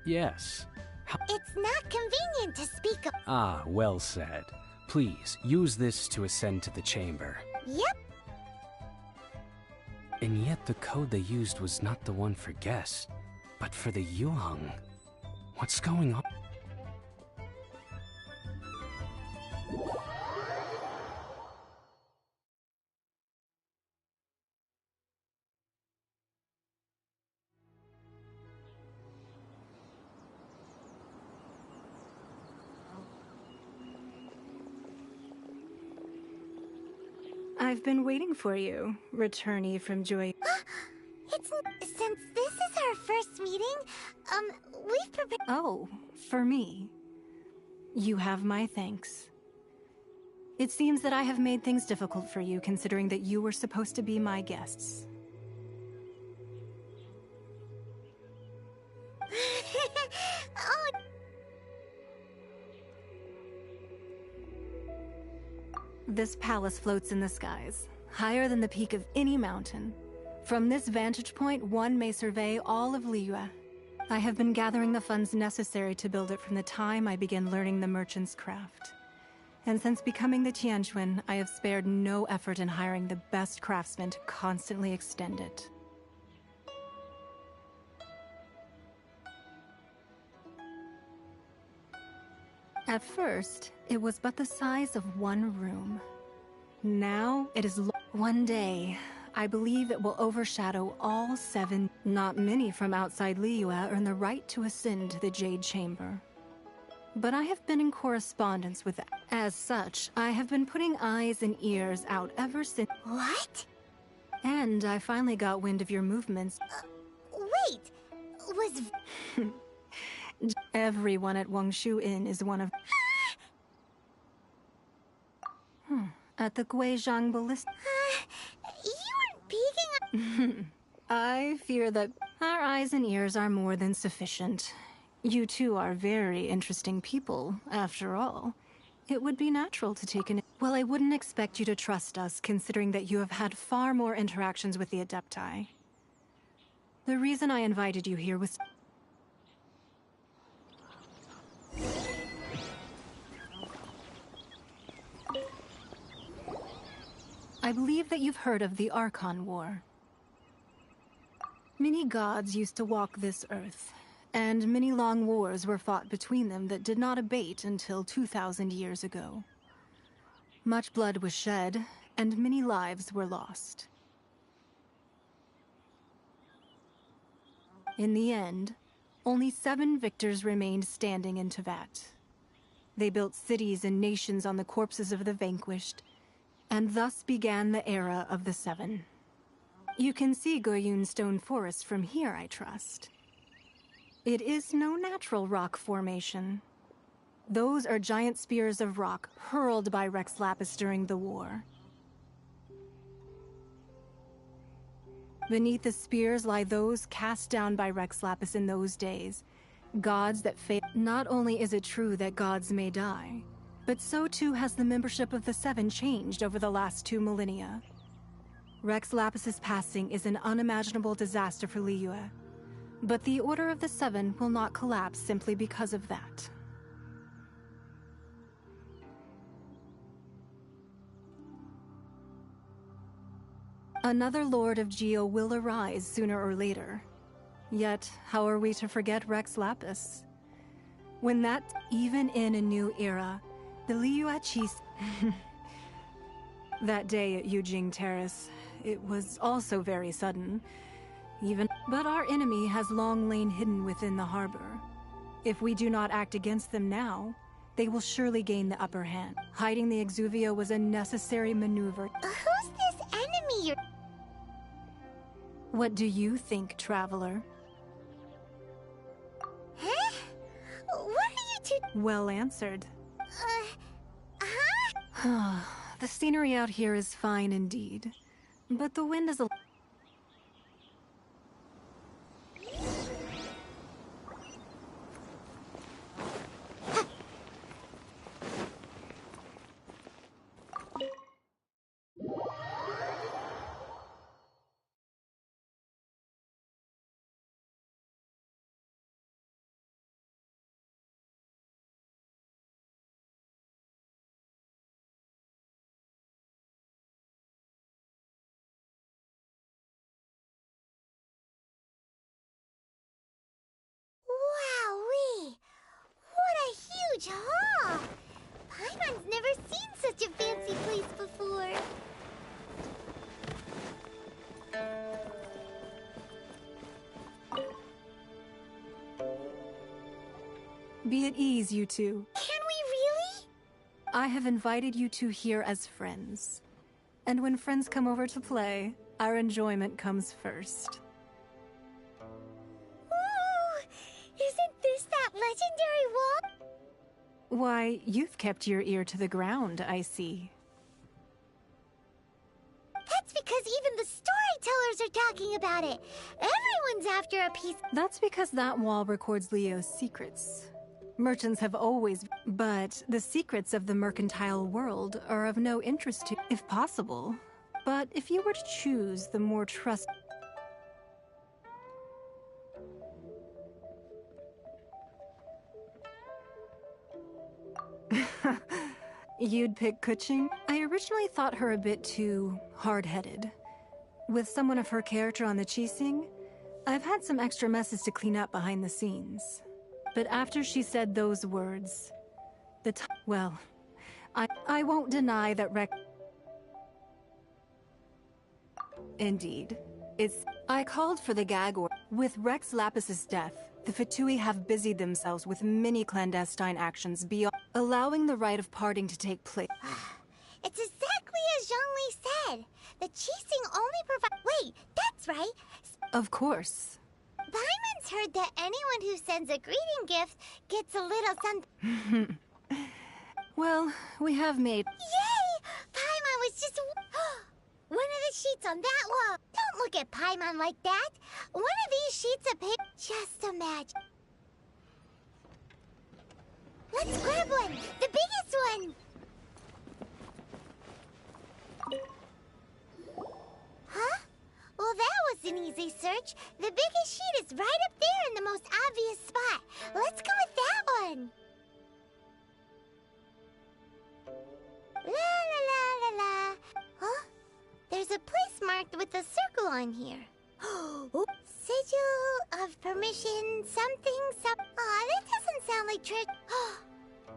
Yes. It's not convenient to speak of. Ah, well said. Please, use this to ascend to the chamber. Yep. And yet the code they used was not the one for guests, but for the Yuheng. What's going on? I've been waiting for you, returnee from Joy. Since this is our first meeting, we've prepared. Oh, for me. You have my thanks. It seems that I have made things difficult for you, considering that you were supposed to be my guests. Oh. This palace floats in the skies, higher than the peak of any mountain. From this vantage point, one may survey all of Liyue. I have been gathering the funds necessary to build it from the time I began learning the merchant's craft. And since becoming the Tianquan, I have spared no effort in hiring the best craftsmen to constantly extend it. At first, it was but the size of one room. Now, it is one day. I believe it will overshadow all 7. Not many from outside Liyue earn the right to ascend to the Jade Chamber. But I have been in correspondence with them. As such, I have been putting eyes and ears out ever since. What? And I finally got wind of your movements. Wait, was... Everyone at Wangshu Inn is one of... At the Guizhang Ballista... You weren't peeking... I fear that our eyes and ears are more than sufficient. You two are very interesting people, after all. It would be natural to take an... Well, I wouldn't expect you to trust us, considering that you have had far more interactions with the Adepti. The reason I invited you here was... I believe that you've heard of the Archon War. Many gods used to walk this earth, and many long wars were fought between them that did not abate until 2,000 years ago. Much blood was shed, and many lives were lost. In the end, only 7 victors remained standing in Teyvat. They built cities and nations on the corpses of the vanquished, and thus began the era of the 7. You can see Goyun Stone Forest from here, I trust. It is no natural rock formation. Those are giant spears of rock hurled by Rex Lapis during the war. Beneath the spears lie those cast down by Rex Lapis in those days, gods that failed. Not only is it true that gods may die, but so too has the membership of the 7 changed over the last 2 millennia. Rex Lapis's passing is an unimaginable disaster for Liyue, but the Order of the 7 will not collapse simply because of that. Another Lord of Geo will arise sooner or later. Yet, how are we to forget Rex Lapis? When that, even in a new era, the Liyue Chiefs... That day at Yujing Terrace, it was also very sudden. But our enemy has long lain hidden within the harbor. If we do not act against them now, they will surely gain the upper hand. Hiding the Exuvio was a necessary maneuver. Who's this enemy you're... What do you think, traveler? Huh? What are you two... Well answered. Huh? The scenery out here is fine indeed, but the wind is a... huge hall! Paimon's never seen such a fancy place before. Be at ease, you two. Can we really? I have invited you two here as friends. And when friends come over to play, our enjoyment comes first. Ooh! Isn't this that legendary wall? Why, you've kept your ear to the ground, I see. That's because even the storytellers are talking about it. Everyone's after a piece. That's because that wall records Leo's secrets. Merchants have always... But the secrets of the mercantile world are of no interest to... If possible. But if you were to choose the more trust... You'd pick Kuching? I originally thought her a bit too hard-headed. With someone of her character on the Qixing, I've had some extra messes to clean up behind the scenes. But after she said those words, well, I won't deny that Indeed. I called for the gag order. With Rex Lapis's death, the Fatui have busied themselves with many clandestine actions beyond allowing the rite of parting to take place. It's exactly as Zhongli said. The Qixing only provide... Wait, that's right. Of course. Paimon's heard that anyone who sends a greeting gift gets a little something. Well, we have made... Yay! Paimon was just... One of the sheets on that wall. Don't look at Paimon like that. One of these sheets of paper... Just imagine. Let's grab one. The biggest one. Huh? Well, that was an easy search. The biggest sheet is right up there in the most obvious spot. Let's go with that one. La la la la la. Huh? There's a place marked with a circle on here. Sigil of permission, something, some... Aw, that doesn't sound like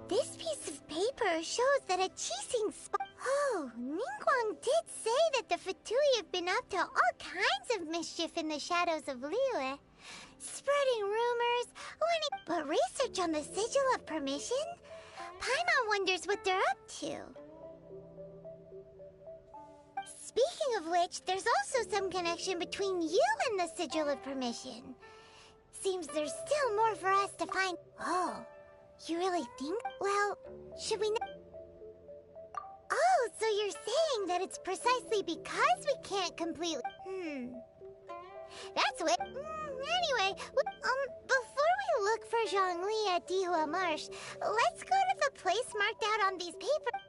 This piece of paper shows that a Qixing spot... Oh, Ningguang did say that the Fatui have been up to all kinds of mischief in the shadows of Liyue. Spreading rumors, but research on the Sigil of Permission? Paimon wonders what they're up to. Speaking of which, there's also some connection between you and the Sigil of Permission. Seems there's still more for us to find. Oh, you really think? Well, should we... Oh, so you're saying that it's precisely because we can't completely... That's what... Anyway, before we look for Zhongli at Dihua Marsh, let's go to the place marked out on these papers.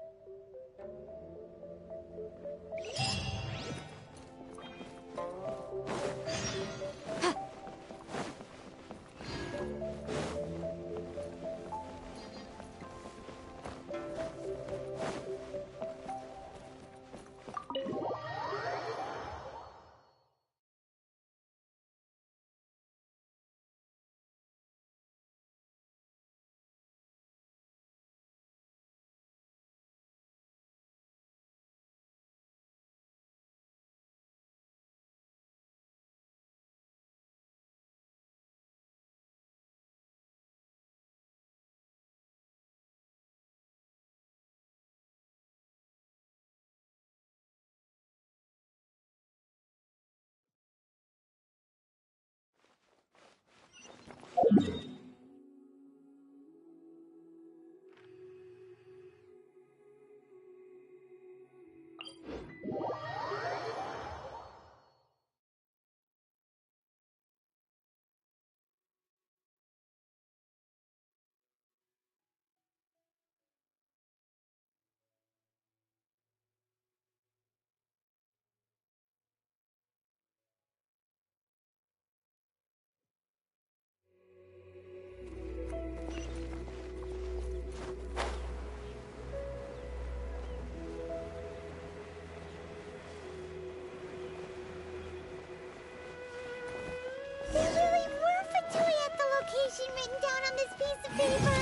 There really were Fatui at the location written down on this piece of paper.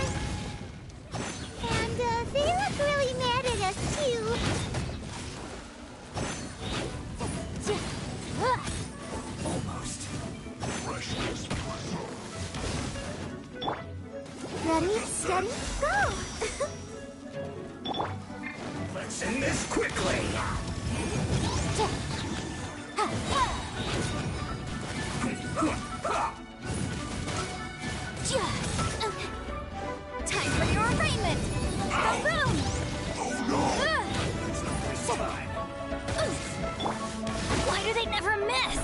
steady, go! Let's end this quickly! Time for your arraignment! Boom! Oh no! Why do they never miss?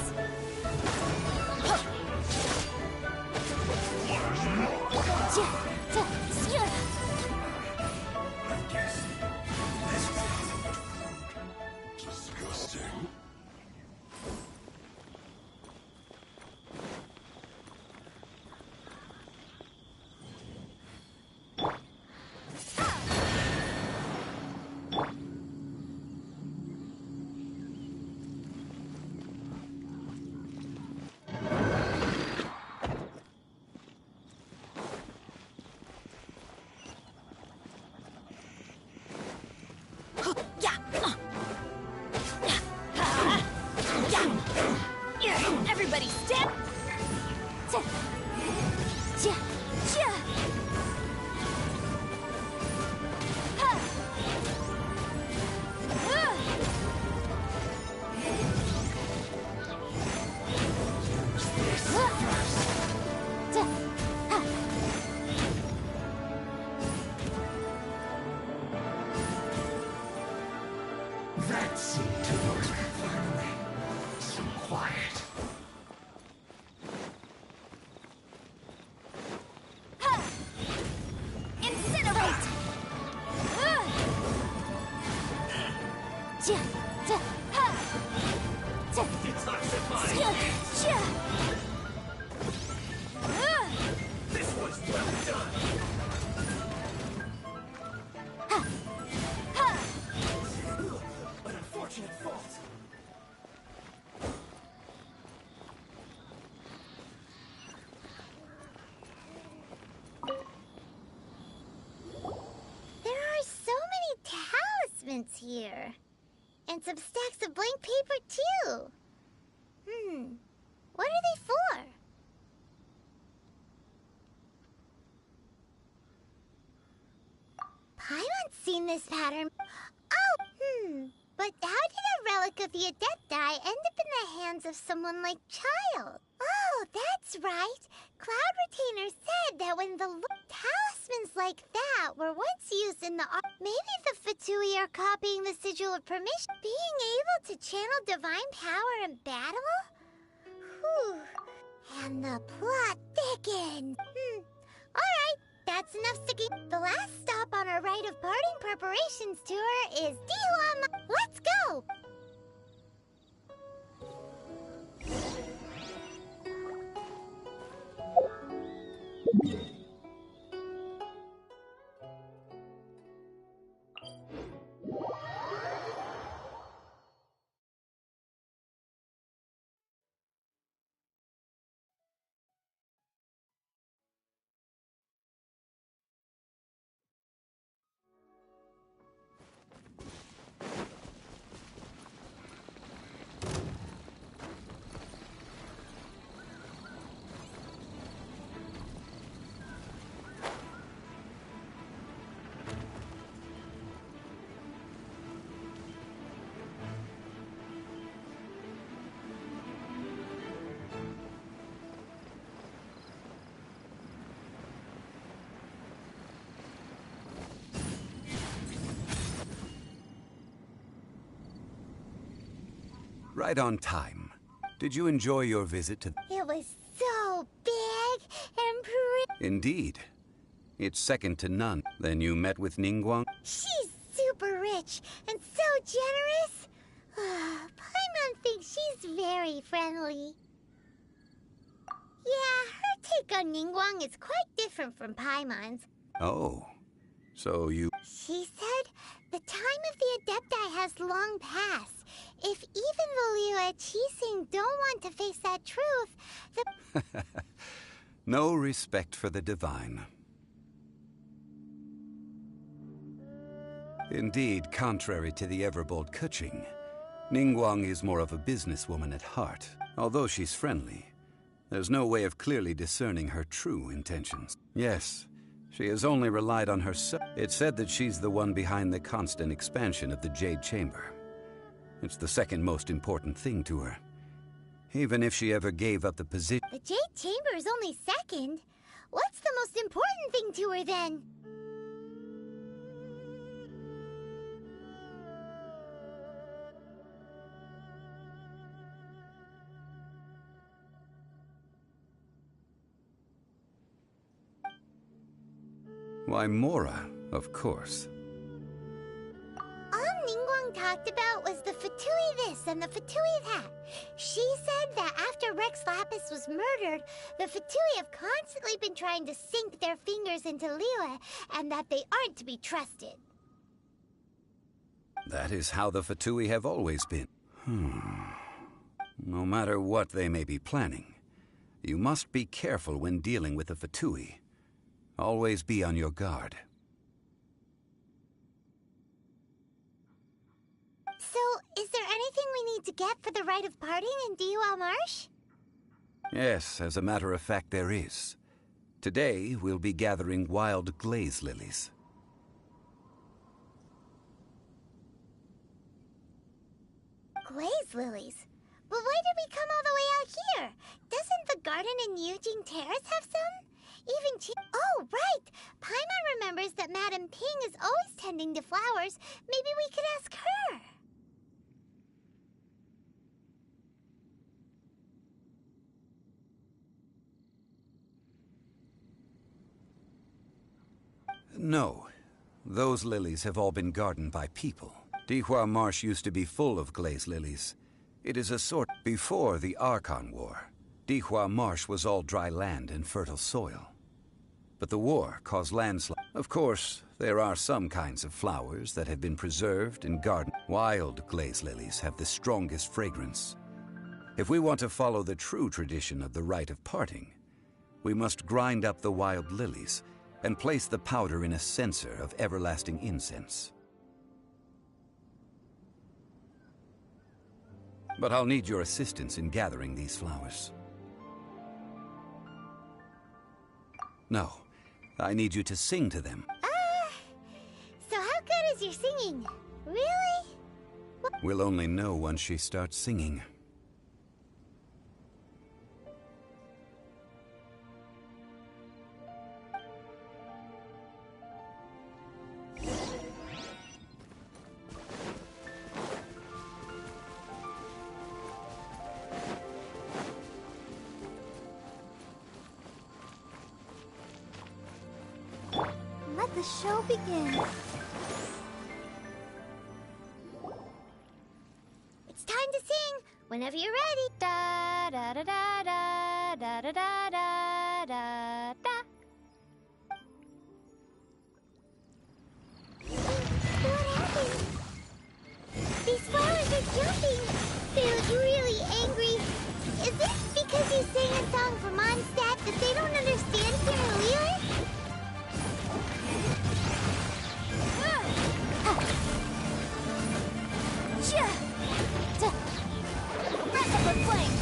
Disgusting. Everybody stand! That seemed to work finally. So quiet. Incinerate! This was well done. An unfortunate fault. There are so many talismans here. And some stacks of blank paper, too. What are they for? Paimon's seen this pattern. Oh, but how did a relic of the Adepti end up in the hands of someone like Child? Oh, that's right. Cloud Retainer said that when the talismans like that were once used in the art, maybe the Fatui are copying the Sigil of Permission, being able to channel divine power in battle? Whew. And the plot thickens. Alright, that's enough sticking. The last stop on our rite of parting preparations tour is Dihua. Let's go! Right on time. Did you enjoy your visit to... It was so big and pretty. Indeed. It's second to none. Then you met with Ningguang? She's super rich and so generous. Paimon thinks she's very friendly. Yeah, her take on Ningguang is quite different from Paimon's. Oh. So you... She said the time of the Adepti has long passed. If even the Liu at Qixing don't want to face that truth, the... No respect for the divine. Indeed, contrary to the ever-bold Keqing, Ningguang is more of a businesswoman at heart. Although she's friendly, there's no way of clearly discerning her true intentions. Yes, She has only relied on herself. It's said that she's the one behind the constant expansion of the Jade Chamber. It's the second most important thing to her. Even if she ever gave up the position... The Jade Chamber is only second. What's the most important thing to her, then? Why, Mora, of course. All Ningguang talked about was the Fatui this and the Fatui that. She said that after Rex Lapis was murdered, the Fatui have constantly been trying to sink their fingers into Liyue, and that they aren't to be trusted. That is how the Fatui have always been. No matter what they may be planning, you must be careful when dealing with the Fatui. Always be on your guard. So, is there anything we need to get for the rite of parting in Dihua Marsh? Yes, as a matter of fact, there is. Today, we'll be gathering wild glaze lilies. Glaze lilies? But why did we come all the way out here? Doesn't the garden in Yujing Terrace have some? Even Oh, right! Paimon remembers that Madame Ping is always tending to flowers. Maybe we could ask her. No. Those lilies have all been gardened by people. Dihua Marsh used to be full of glaze lilies. It is a sort... Before the Archon War, Dihua Marsh was all dry land and fertile soil. But the war caused landslides. Of course, there are some kinds of flowers that have been preserved and gardened. Wild glaze lilies have the strongest fragrance. If we want to follow the true tradition of the rite of parting, we must grind up the wild lilies and place the powder in a censer of everlasting incense. But I'll need your assistance in gathering these flowers. No, I need you to sing to them. So how good is your singing? Really? We'll only know once she starts singing. Let the show begin. It's time to sing. Whenever you're ready. Da da da da da da da da da da da. What happened? These flowers are jumping. They look really angry. Is it because you sang a song for Mondstadt that they don't understand here in Liyue? Replica flame.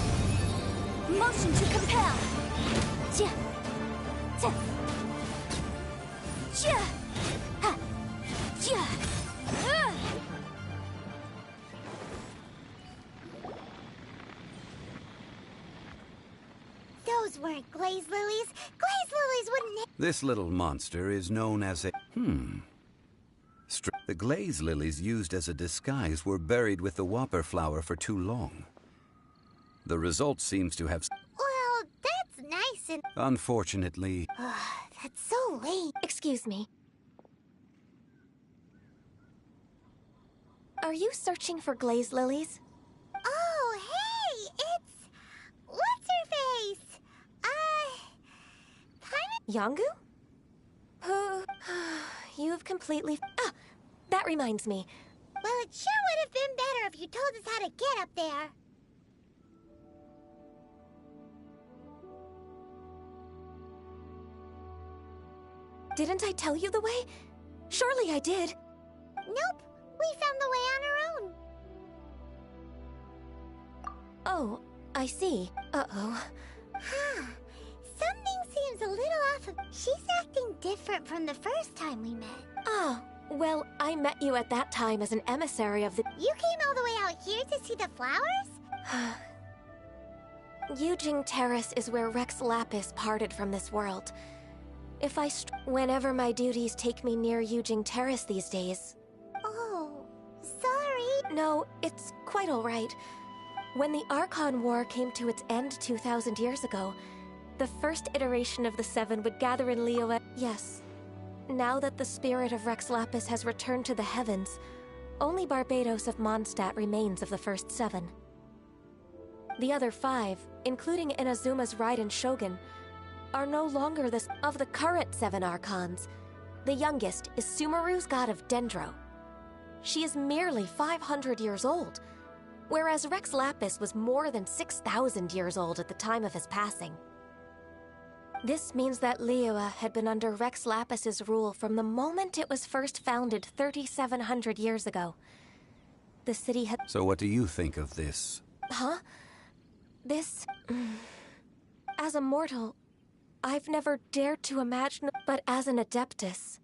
Motion to compel. Those weren't glaze lilies. Glaze lilies wouldn't... This little monster is known as a... The glaze lilies used as a disguise were buried with the whopper flower for too long. The result seems to have... Well, that's nice and... Unfortunately... That's so lame. Excuse me. Are you searching for glaze lilies? Oh, hey! It's... What's-her-face? Yongu? Who... You've completely... Ah! That reminds me. Well, it sure would have been better if you told us how to get up there. Didn't I tell you the way? Surely I did. Nope. We found the way on our own. Oh, I see. Uh-oh. Huh. Something seems a little off. She's acting different. different from the first time we met. Oh, well, I met you at that time as an emissary of the... You came all the way out here to see the flowers? Yujing Terrace is where Rex Lapis parted from this world. If I whenever my duties take me near Yujing Terrace these days... Oh, sorry. No, it's quite all right. When the Archon War came to its end 2,000 years ago, the first iteration of the Seven would gather in Liyue. Yes. Now that the spirit of Rex Lapis has returned to the heavens, only Barbados of Mondstadt remains of the first seven. The other five, including Inazuma's Raiden Shogun, are no longer of the current seven Archons. The youngest is Sumeru's god of Dendro. She is merely 500 years old, whereas Rex Lapis was more than 6,000 years old at the time of his passing. This means that Liyue had been under Rex Lapis's rule from the moment it was first founded 3,700 years ago. The city had... So what do you think of this? Huh? This... As a mortal, I've never dared to imagine, but as an Adeptus,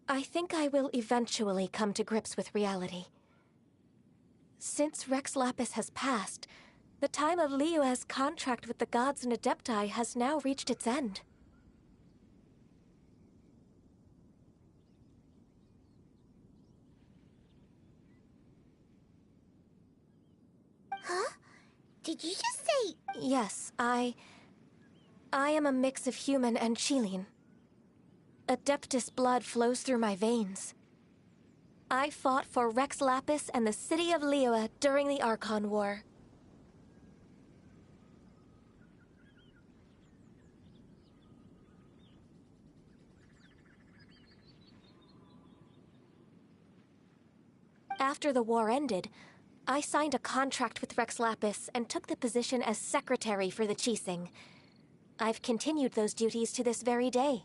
I think I will eventually come to grips with reality. Since Rex Lapis has passed, the time of Liyue's contract with the gods and Adepti has now reached its end. Huh? Did you just say... Yes, I am a mix of human and Qilin. Adeptus blood flows through my veins. I fought for Rex Lapis and the city of Liyue during the Archon War. After the war ended, I signed a contract with Rex Lapis and took the position as secretary for the Qixing. I've continued those duties to this very day.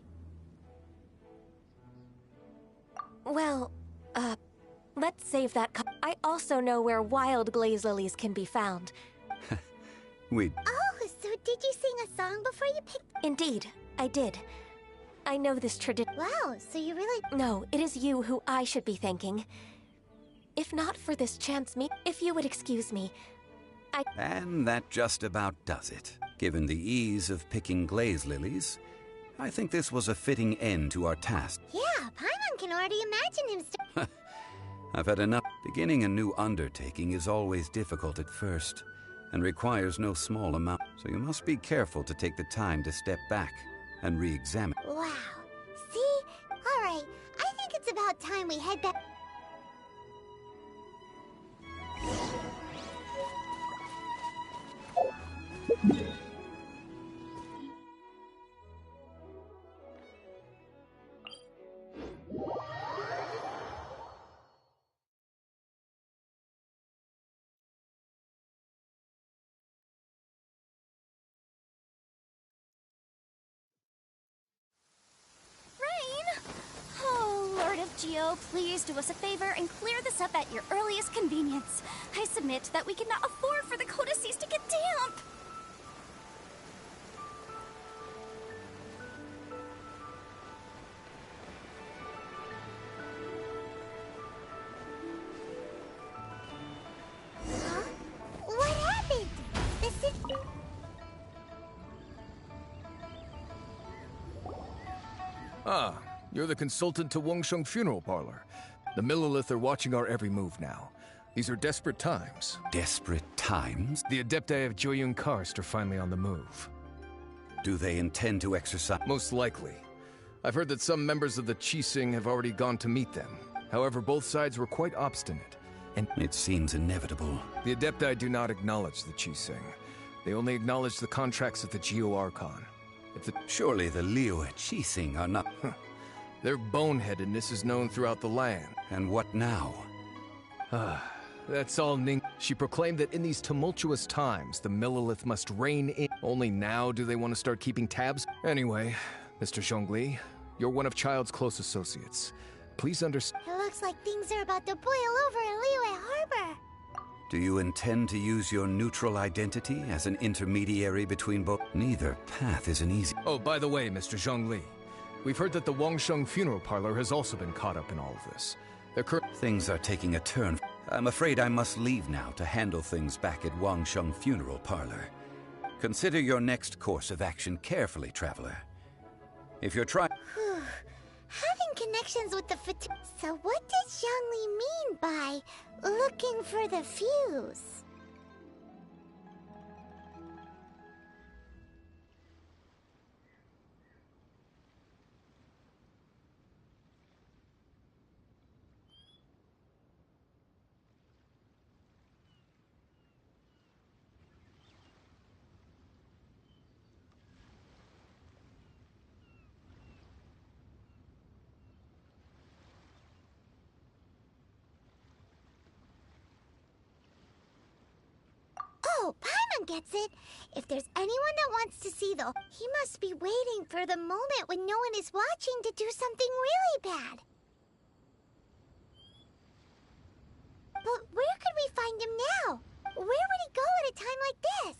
Well, let's save that. I also know where wild glaze lilies can be found. Oh, so did you sing a song before you picked... Indeed, I did. I know this tradition. Wow, so you really... No, it is you who I should be thanking. If not for this chance if you would excuse me, And that just about does it. Given the ease of picking glaze lilies, I think this was a fitting end to our task. Yeah, Paimon can already imagine him I've had enough. Beginning a new undertaking is always difficult at first, and requires no small amount, so you must be careful to take the time to step back and re-examine. Wow. See? Alright, I think it's about time we head back... Geo, please do us a favor and clear this up at your earliest convenience. I submit that we cannot afford for the codices to get damp. Huh? What happened? This is... Ah, you're the consultant to Wengsheng Funeral Parlor. The Millilith are watching our every move now. These are desperate times. Desperate times? The Adepti of Joyun Karst are finally on the move. Do they intend to exercise? Most likely. I've heard that some members of the Qixing have already gone to meet them. However, both sides were quite obstinate, and it seems inevitable. The Adepti do not acknowledge the Qixing. They only acknowledge the contracts of the Geo Archon. Surely the Liyue Qixing are not... Their boneheadedness is known throughout the land. And what now? That's all Ning. She proclaimed that in these tumultuous times, the Millilith must reign in. Only now do they want to start keeping tabs? Anyway, Mr. Zhongli, you're one of Child's close associates. Please understand. It looks like things are about to boil over in Liyue Harbor. Do you intend to use your neutral identity as an intermediary between both? Neither path is an easy... Oh, by the way, Mr. Zhongli, We've heard that the Wangsheng funeral parlor has also been caught up in all of this. Things are taking a turn. I'm afraid I must leave now to handle things back at Wangsheng Funeral Parlor. Consider your next course of action carefully, traveler. If you're trying... Having connections with the So what does Zhongli mean by looking for the fuse? Oh, Paimon gets it. If there's anyone that wants to see the... He must be waiting for the moment when no one is watching to do something really bad. But where could we find him now? Where would he go at a time like this?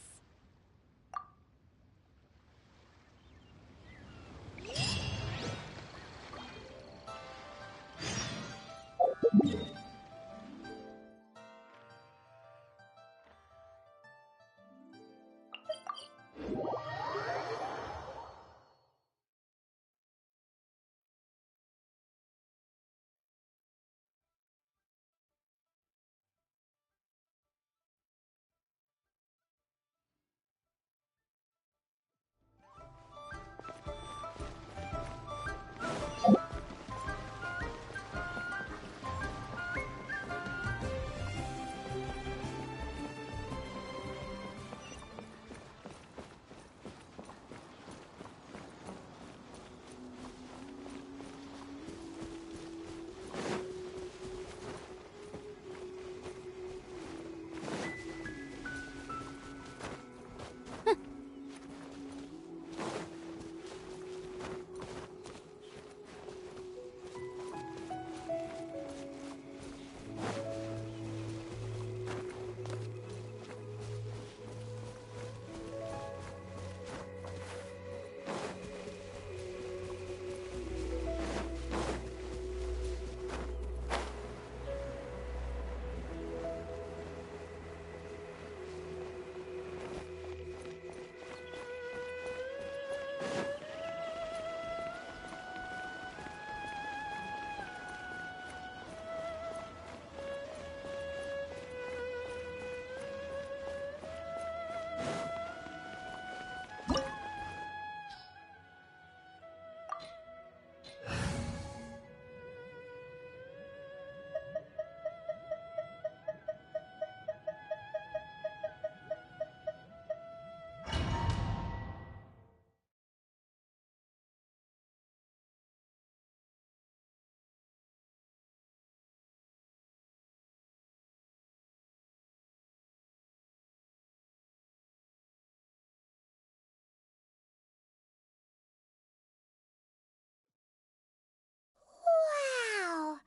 Wow!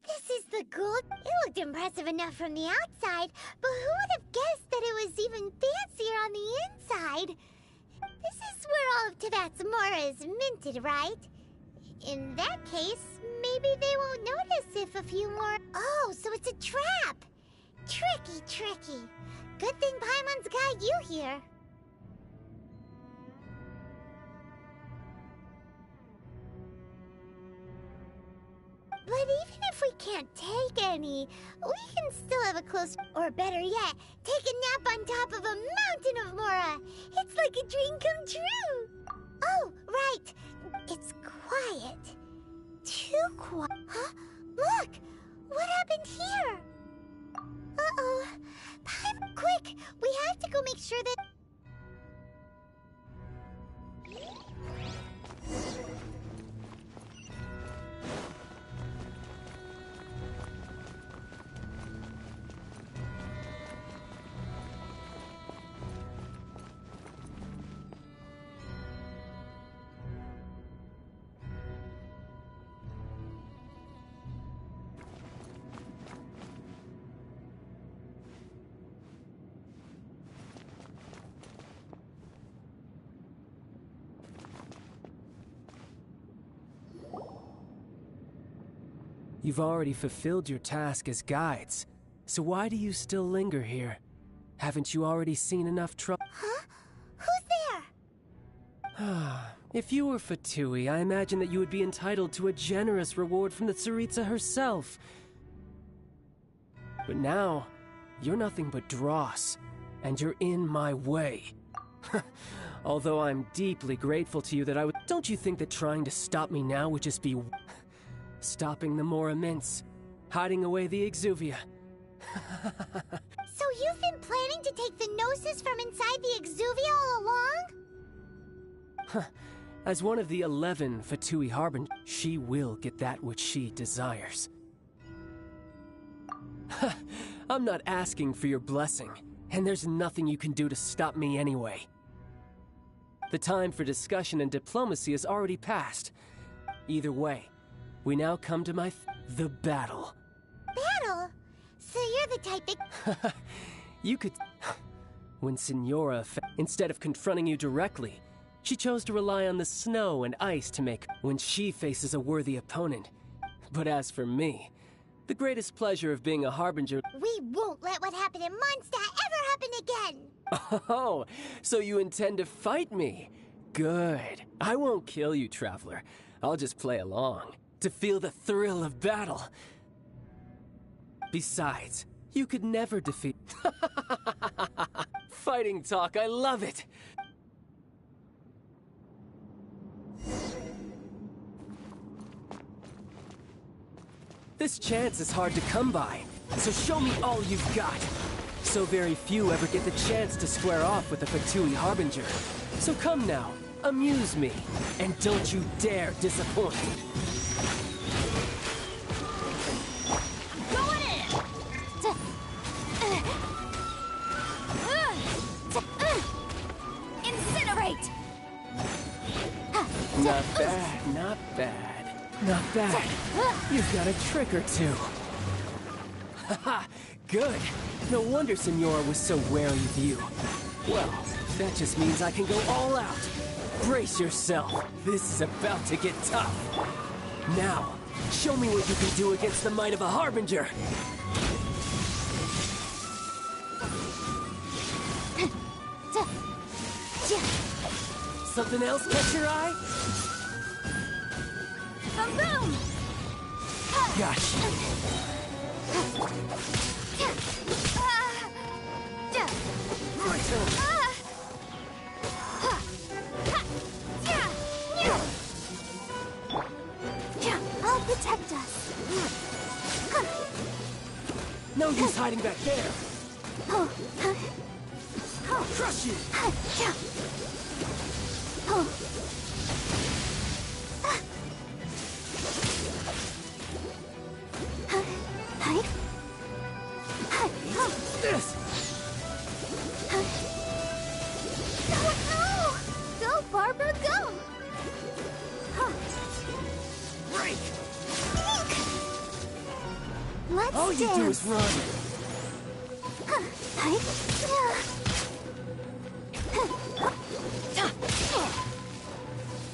This is the gold. It looked impressive enough from the outside, but who would have guessed that it was even fancier on the inside? This is where all of Teyvat's mora is minted, right? In that case, maybe they won't notice if a few more... Oh, so it's a trap! Tricky, tricky. Good thing Paimon's got you here. But even if we can't take any, we can still have a close... Or better yet, take a nap on top of a mountain of mora. It's like a dream come true. Oh, right. It's quiet. Too quiet. Huh? Look! What happened here? Uh-oh. Quick! We have to go make sure that... You've already fulfilled your task as guides, so why do you still linger here? Haven't you already seen enough trouble? Huh? Who's there? If you were Fatui, I imagine that you would be entitled to a generous reward from the Tsaritsa herself. But now, you're nothing but dross, and you're in my way. Although I'm deeply grateful to you that I would... Don't you think that trying to stop me now would just be... stopping the more immense, hiding away the Exuvia? So you've been planning to take the Gnosis from inside the Exuvia all along? As one of the 11 Fatui Harbingers, she will get that which she desires. I'm not asking for your blessing, and there's nothing you can do to stop me anyway. The time for discussion and diplomacy has already passed. Either way, we now come to the battle. Battle? So you're the type that... You could... When Signora, instead of confronting you directly, she chose to rely on the snow and ice to make when she faces a worthy opponent. But as for me, the greatest pleasure of being a Harbinger... We won't let what happened in Mondstadt ever happen again! Oh, so you intend to fight me? Good. I won't kill you, Traveler. I'll just play along, to feel the thrill of battle. Besides, you could never defeat... Fighting talk, I love it! This chance is hard to come by, so show me all you've got. So very few ever get the chance to square off with a Fatui Harbinger. So come now, amuse me, and don't you dare disappoint. Going in! Incinerate! Not bad, not bad. Not bad. You've got a trick or two. Haha, good. No wonder Signora was so wary of you. Well, that just means I can go all out. Brace yourself. This is about to get tough. Now, show me what you can do against the might of a Harbinger. Something else catch your eye? Boom! Gosh. My turn. I'll protect us. No use hiding back there. Crush you. This. No! Go, Barbara, go! Break. Let's All you do is run.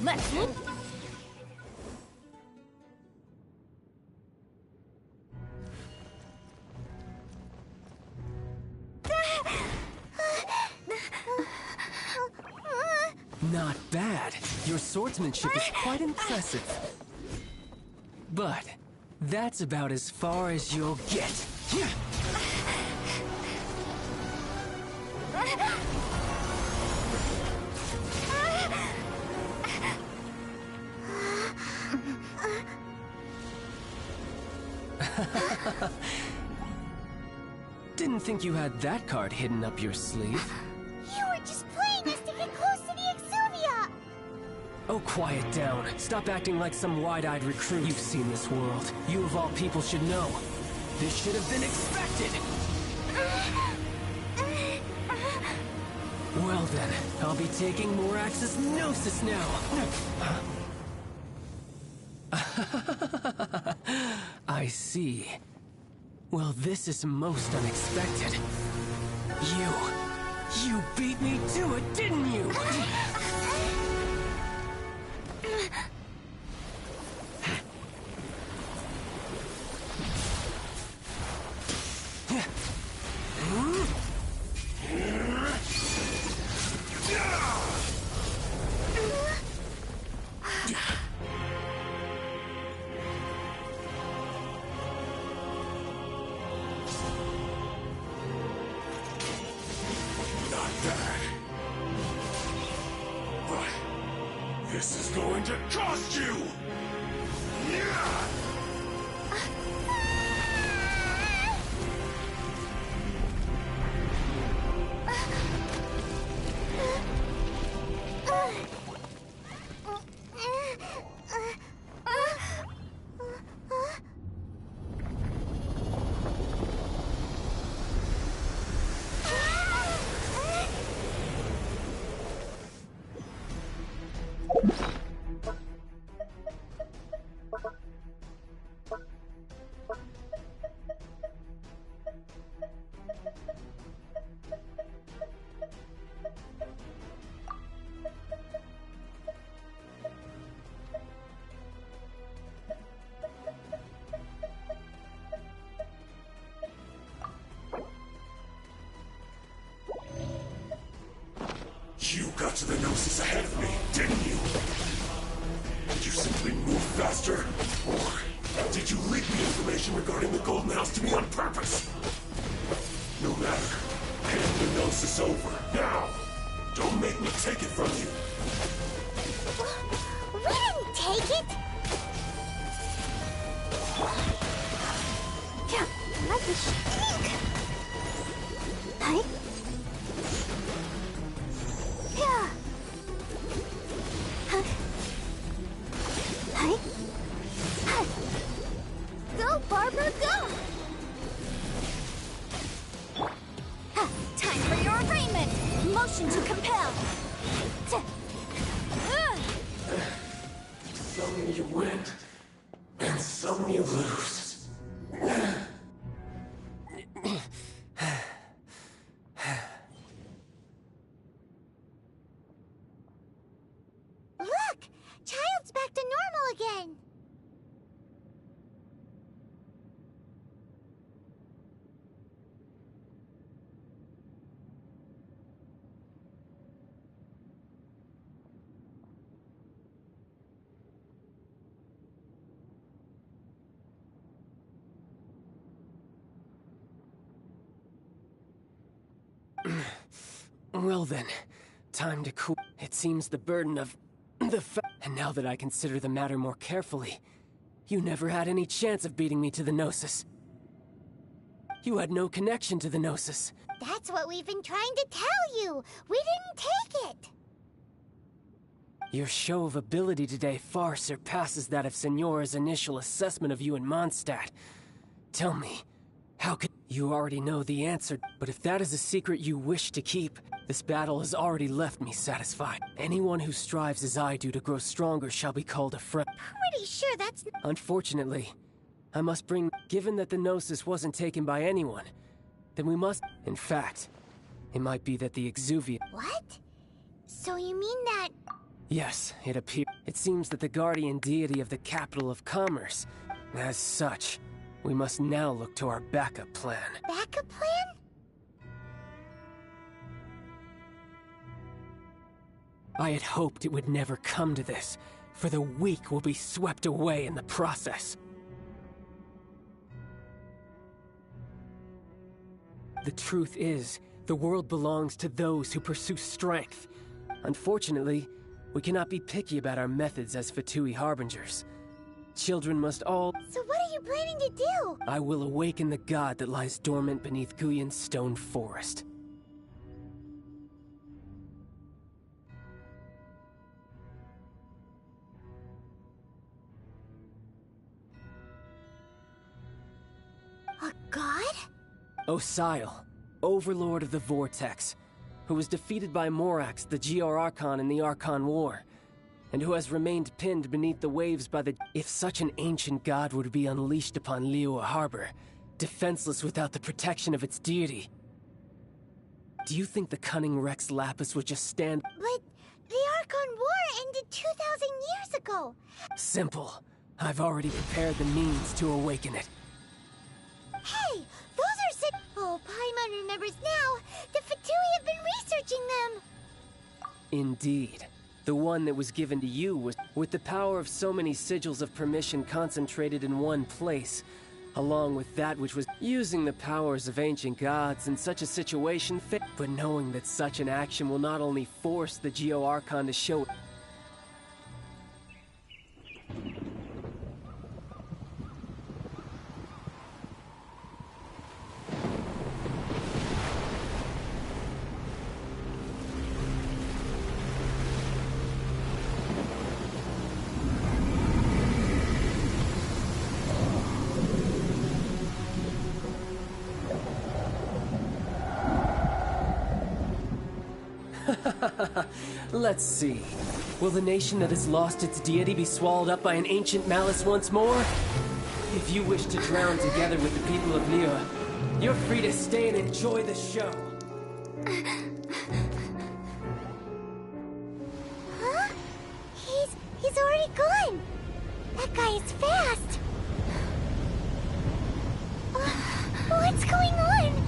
Let's move. Not bad. Your swordsmanship is quite impressive. But that's about as far as you'll get. Didn't think you had that card hidden up your sleeve. You were just playing us to get close to the Exuvia! Oh, quiet down. Stop acting like some wide-eyed recruit. You've seen this world. You of all people should know. This should have been expected! Well then, I'll be taking Morax's Gnosis now! I see. Well, this is most unexpected. You beat me to it, didn't you? to cost you! Yeah! You got to the Gnosis ahead of me, didn't you? Did you simply move faster? Or did you leak the information regarding the Golden House to me on purpose? No matter. Hand the Gnosis over, now! Don't make me take it from you! We didn't take it! Yeah, let me think! Hey? Yeah. Hey. Go, Barbara, go! Time for your arraignment! Motion to compel! Some you win, and some you lose. Look! Child's back to normal again! Well then, time to cool. It seems the burden of and now that I consider the matter more carefully, you never had any chance of beating me to the Gnosis. You had no connection to the Gnosis. That's what we've been trying to tell you! We didn't take it! Your show of ability today far surpasses that of Signora's initial assessment of you in Mondstadt. Tell me, how could... You already know the answer, but if that is a secret you wish to keep, this battle has already left me satisfied. Anyone who strives as I do to grow stronger shall be called a friend. Pretty sure that's... Unfortunately, I must bring... Given that the Gnosis wasn't taken by anyone, then we must... In fact, it might be that the Exuvia... What? So you mean that... Yes, it appears. It seems that the guardian deity of the capital of commerce. As such, we must now look to our backup plan. Backup plan? I had hoped it would never come to this, for the weak will be swept away in the process. The truth is, the world belongs to those who pursue strength. Unfortunately, we cannot be picky about our methods as Fatui Harbingers. Children must all... So what are you planning to do? I will awaken the god that lies dormant beneath Guyon's stone forest. A god? Osile, overlord of the Vortex, who was defeated by Morax, the GR Archon in the Archon War, and who has remained pinned beneath the waves by the... If such an ancient god were to be unleashed upon Liyue Harbor, defenseless without the protection of its deity, do you think the cunning Rex Lapis would just stand... But the Archon War ended 2,000 years ago! Simple. I've already prepared the means to awaken it. Hey! Those are Oh, Paimon remembers now! The Fatui have been researching them! Indeed. The one that was given to you was... With the power of so many sigils of permission concentrated in one place, along with that which was using the powers of ancient gods in such a situation fit, but knowing that such an action will not only force the Geo Archon to show... Let's see. Will the nation that has lost its deity be swallowed up by an ancient malice once more? If you wish to drown together with the people of Liyue, you're free to stay and enjoy the show. Huh? He's already gone. That guy is fast. What's going on?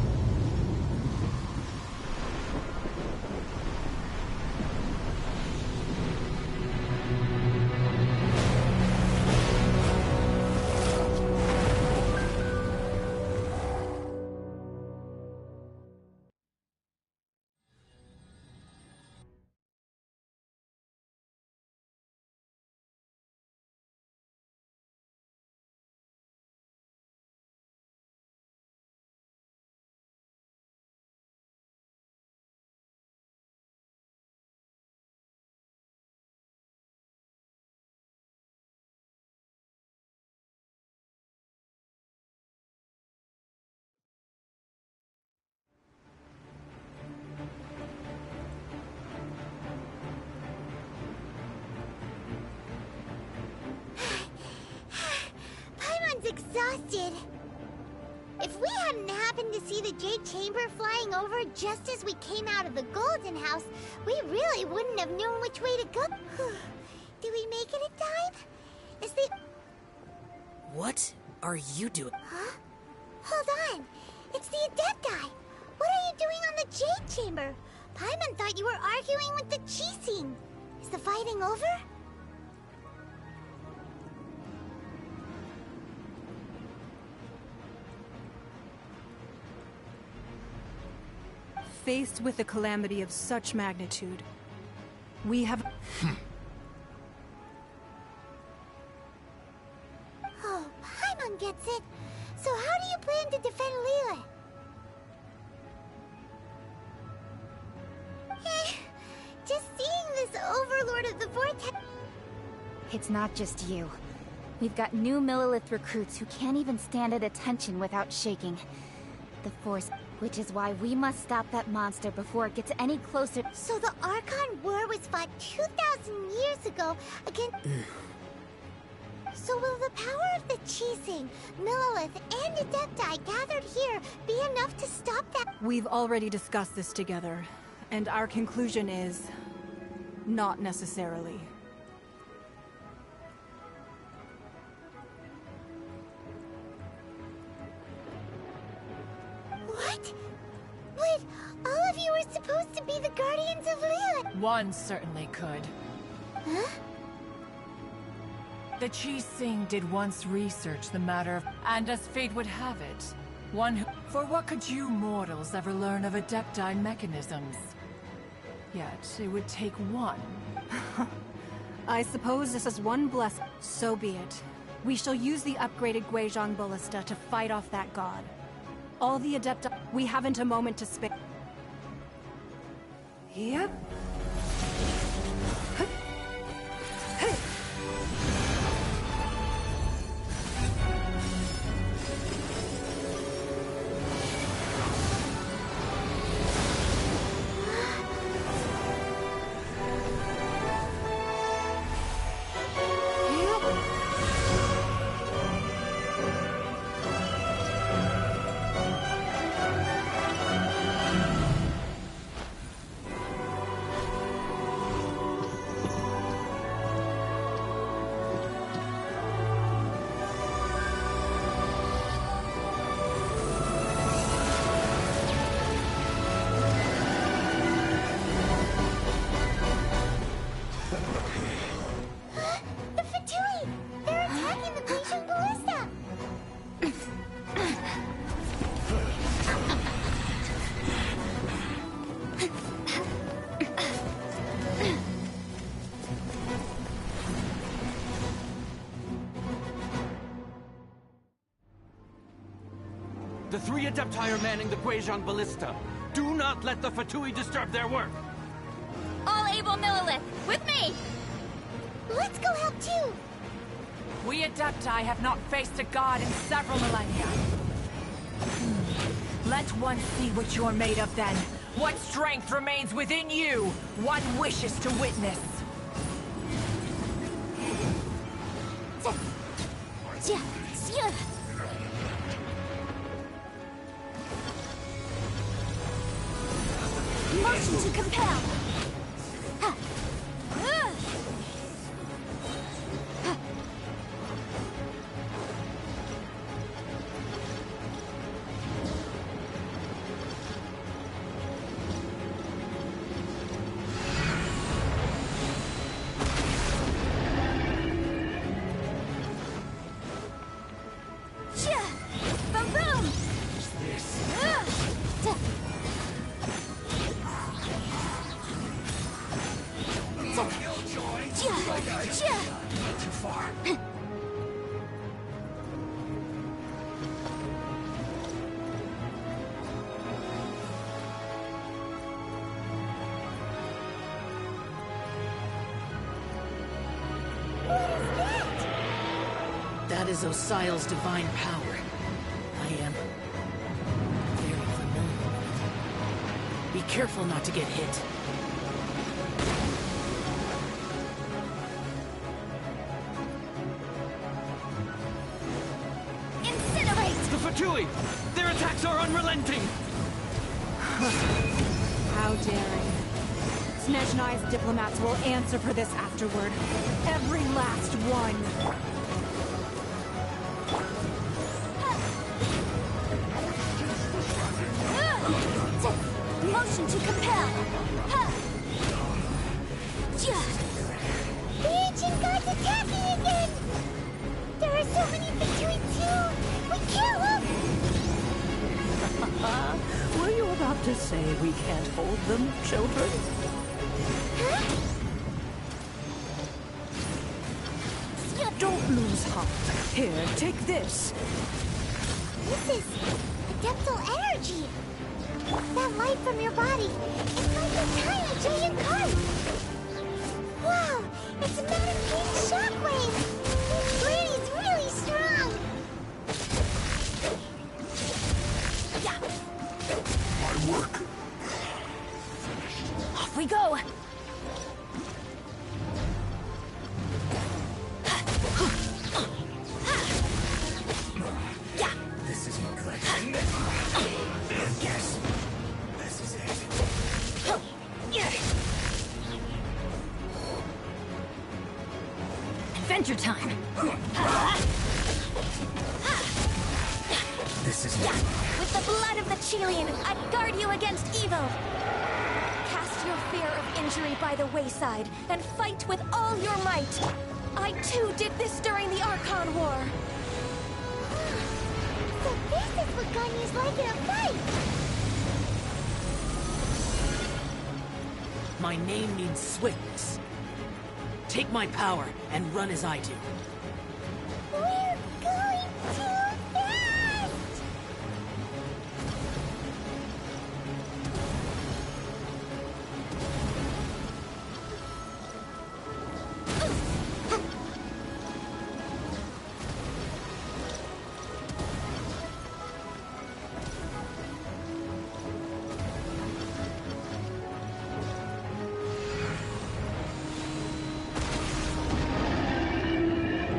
Exhausted. If we hadn't happened to see the Jade Chamber flying over just as we came out of the Golden House, we really wouldn't have known which way to go. Do we make it in time? Is the... What are you doing? Huh? Hold on. It's the Adepti. What are you doing on the Jade Chamber? Paimon thought you were arguing with the Qixing. Is the fighting over? Faced with a calamity of such magnitude, we have... Oh, Paimon gets it. So how do you plan to defend Liyue? Just seeing this Overlord of the Vortex... It's not just you. We've got new Millilith recruits who can't even stand at attention without shaking. The Force... Which is why we must stop that monster before it gets any closer. So the Archon War was fought 2,000 years ago against... So will the power of the Qixing, Millilith, and Adepti gathered here be enough to stop that? We've already discussed this together, and our conclusion is... not necessarily. What? But all of you were supposed to be the Guardians of Liyue. One certainly could. Huh? The Qixing did once research the matter, and as fate would have it, one who... For what could you mortals ever learn of Adepti mechanisms? Yet, it would take one. I suppose this is one blessing. So be it. We shall use the upgraded Guizhong Ballista to fight off that god. All the Adepti... We haven't a moment to spare. Yep. The three Adepti are manning the Guizhong Ballista. Do not let the Fatui disturb their work! All able Millilith, with me! Let's go help too! We Adepti have not faced a god in several millennia. Let one see what you're made of then. What strength remains within you, one wishes to witness. Motion to compel. That is Osial's divine power. I am very familiar with it. Be careful not to get hit. Incinerate! The Fatui! Their attacks are unrelenting! How daring. Snezhnai's diplomats will answer for this afterward. Every last one. Motion to compel. The ancient gods attacking again! There are so many between two! We kill them! Were you about to say we can't hold them, children? Huh? Don't lose heart. Here, take this. This is adeptal energy. That light from your body, it's like a tiny giant kite. Wow, it's a Madame King's shockwave. This brady's really strong. Yeah. My work. Off we go. This isn't good. Yes. This is it. Adventure time! This isn't Yeah. With the blood of the Chilean, I guard you against evil. Cast your fear of injury by the wayside and fight with all your might. I too did this during the Archon War. So this is what Ganyu's like in a fight. My name means swiftness. Take my power and run as I do. We're going too fast!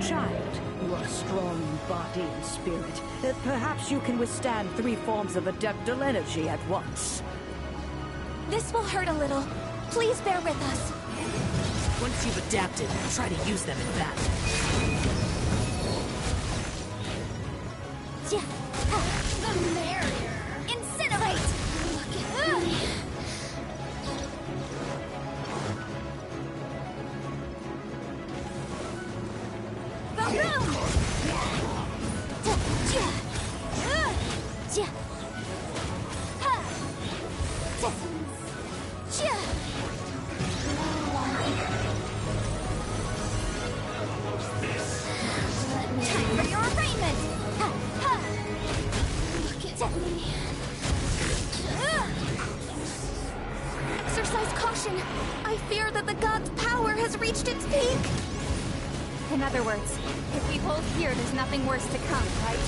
Child, you are strong in body and spirit. Perhaps you can withstand 3 forms of adeptal energy at once. This will hurt a little. Please bear with us. Once you've adapted, try to use them in battle. The merrier. Incinerate! Look at me. Time for your arraignment! Look at me. Exercise caution. I fear that the god's power has reached its peak. In other words, if we hold here, there's nothing worse to come, right?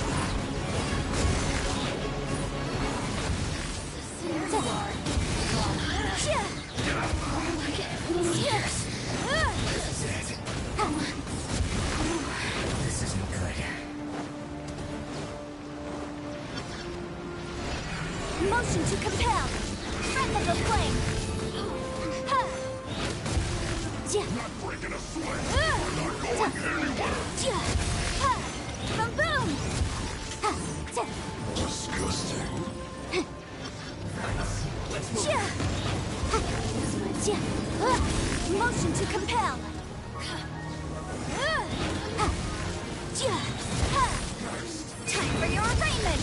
This isn't good. Motion to compel. Breath of the flame. Not breaking a sweat. We're not going anywhere. Boom boom. Disgusting. Motion to compel. Time for your arraignment.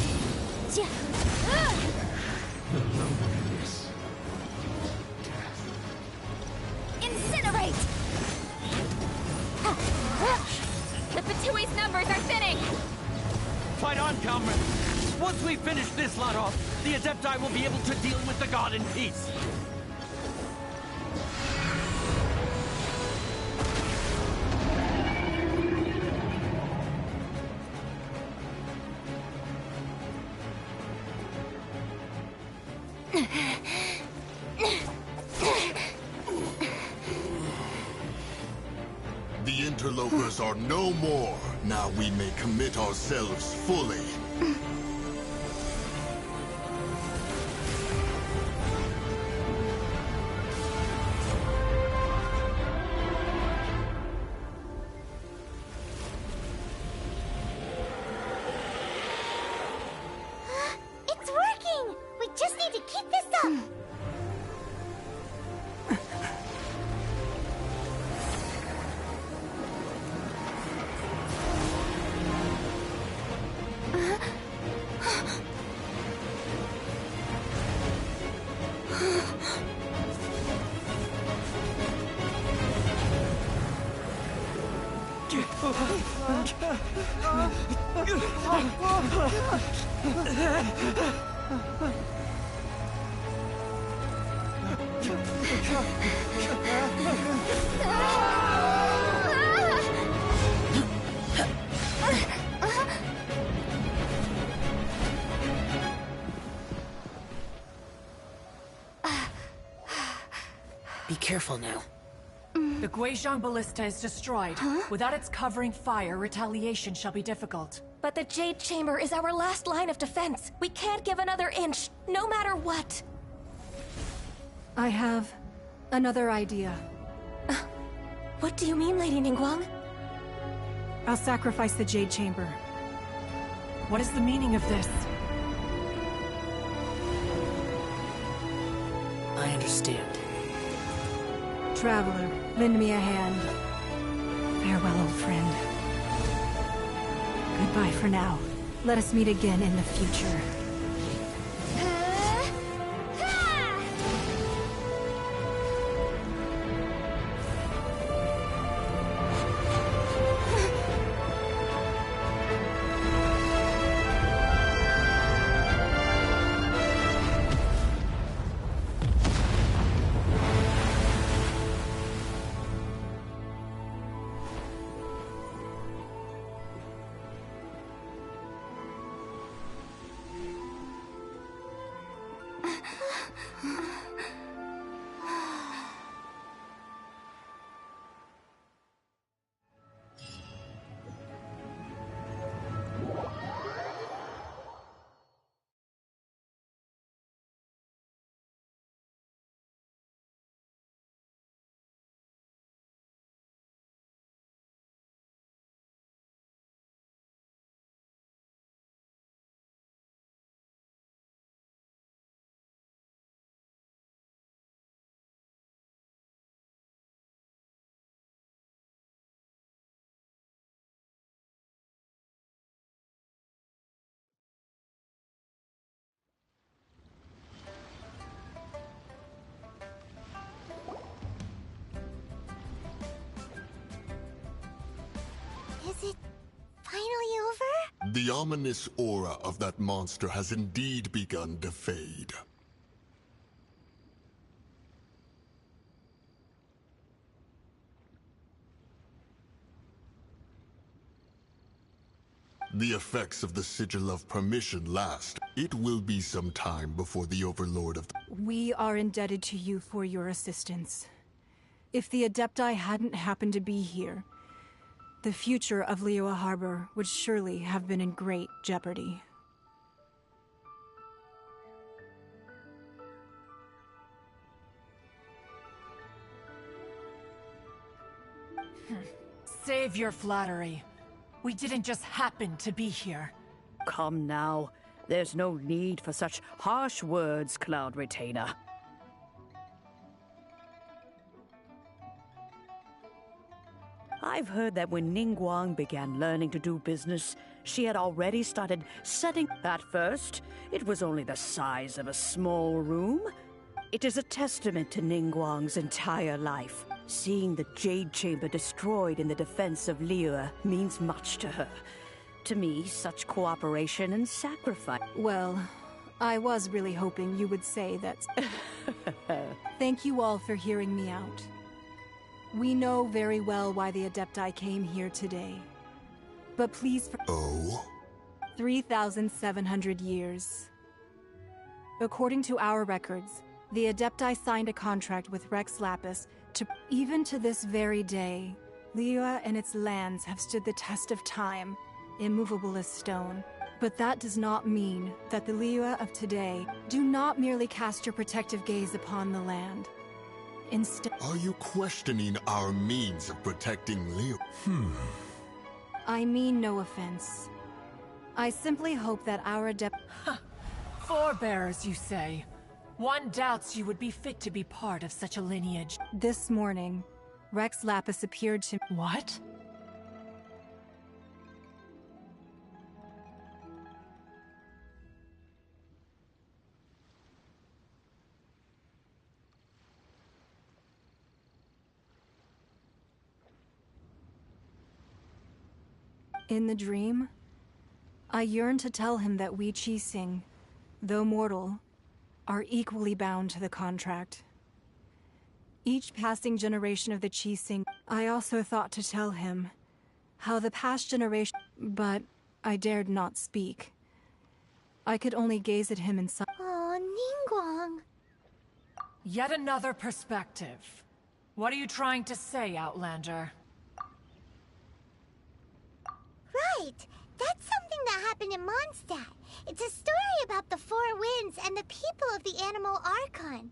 Incinerate. The Fatui's numbers are thinning! Fight on, comrade! Once we finish this lot off, the Adepti will be able to deal with the god in peace. The interlopers are no more. Now we may commit ourselves fully. It's working! We just need to keep this up! Be careful now. The Guizhong Ballista is destroyed. Without its covering fire, retaliation shall be difficult. But the Jade Chamber is our last line of defense. We can't give another inch, no matter what. I have another idea. What do you mean, Lady Ningguang? I'll sacrifice the Jade Chamber. What is the meaning of this? I understand. Traveler, lend me a hand. Farewell, old friend. Goodbye for now. Let us meet again in the future. Is it finally over? The ominous aura of that monster has indeed begun to fade. The effects of the Sigil of Permission last. It will be some time before the Overlord of the... We are indebted to you for your assistance. If the Adepti hadn't happened to be here, the future of Liyue Harbor would surely have been in great jeopardy. Save your flattery. We didn't just happen to be here. Come now. There's no need for such harsh words, Cloud Retainer. I've heard that when Ningguang began learning to do business, she had already started setting... At first, it was only the size of a small room. It is a testament to Ningguang's entire life. Seeing the Jade Chamber destroyed in the defense of Liyue means much to her. To me, such cooperation and sacrifice... Well, I was really hoping you would say that... Thank you all for hearing me out. We know very well why the Adepti came here today. But please... Oh? 3,700 years. According to our records, the Adepti signed a contract with Rex Lapis to... Even to this very day, Liyue and its lands have stood the test of time, immovable as stone. But that does not mean that the Liyue of today do not merely cast your protective gaze upon the land. Instead... Are you questioning our means of protecting Liyue? I mean no offense. I simply hope that our Forebears, you say? One doubts you would be fit to be part of such a lineage. This morning, Rex Lapis appeared to... What? In the dream, I yearned to tell him that we Qixing, though mortal, are equally bound to the contract. Each passing generation of the Qixing, I also thought to tell him how the past generation... But I dared not speak. I could only gaze at him in silence. Oh, Ningguang. Yet another perspective. What are you trying to say, Outlander? Right! That's something that happened in Mondstadt. It's a story about the Four Winds and the people of the Animal Archon.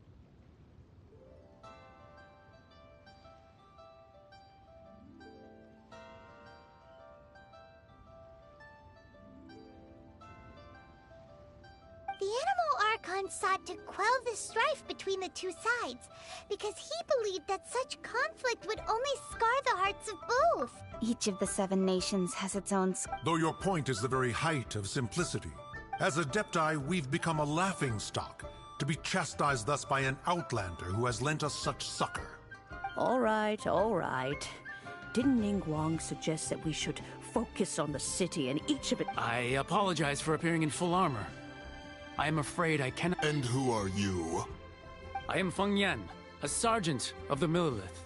The Animal Archon sought to quell the strife between the two sides, because he believed that such conflict would only scar the hearts of both. Each of the 7 nations has its own... Though your point is the very height of simplicity. As Adepti, we've become a laughingstock, to be chastised thus by an Outlander who has lent us such succor. All right, all right. Didn't Ningguang suggest that we should focus on the city and each of it... I apologize for appearing in full armor. I am afraid I cannot... And who are you? I am Feng Yan, a sergeant of the Millilith.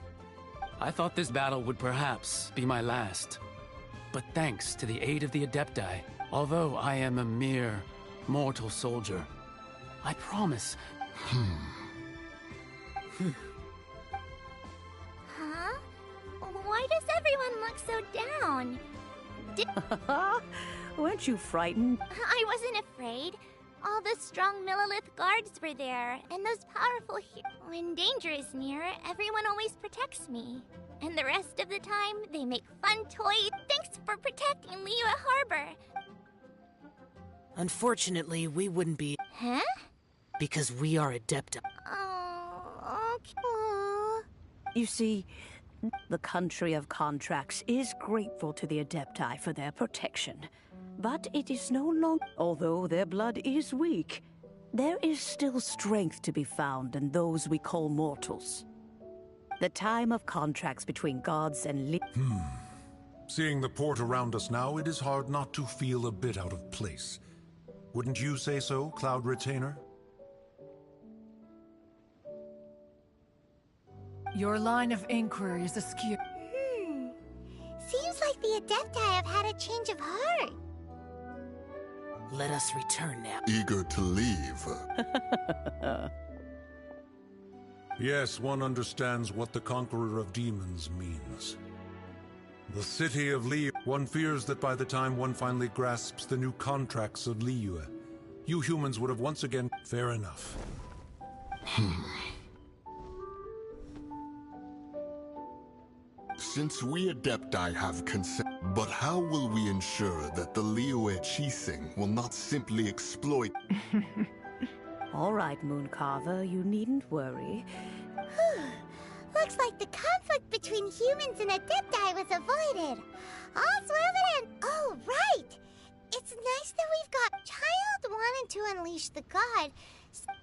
I thought this battle would perhaps be my last. But thanks to the aid of the Adepti, although I am a mere mortal soldier, I promise... Huh? Why does everyone look so down? Weren't you frightened? I wasn't afraid. All the strong Millilith guards were there, and those powerful When danger is near, everyone always protects me. And the rest of the time, they make fun toys. Thanks for protecting Liyue Harbor. Unfortunately, we wouldn't be... Huh? Because we are Adepti. Oh, okay. You see, the country of contracts is grateful to the Adepti for their protection. But it is no longer... Although their blood is weak, there is still strength to be found in those we call mortals. The time of contracts between gods and... Seeing the port around us now, it is hard not to feel a bit out of place. Wouldn't you say so, Cloud Retainer? Your line of inquiry is askew. Seems like the Adepti have had a change of heart. Let us return now. Eager to leave. Yes, one understands what the Conqueror of Demons means. The city of Liyue. One fears that by the time one finally grasps the new contracts of Liyue, you humans would have once again... Fair enough. Since we Adepti have consent, but how will we ensure that the Liyue Qixing will not simply exploit... All right, Mooncarver, you needn't worry. Looks like the conflict between humans and Adepti was avoided. All's well that ends. Oh, right! It's nice that we've got... Child wanted to unleash the god,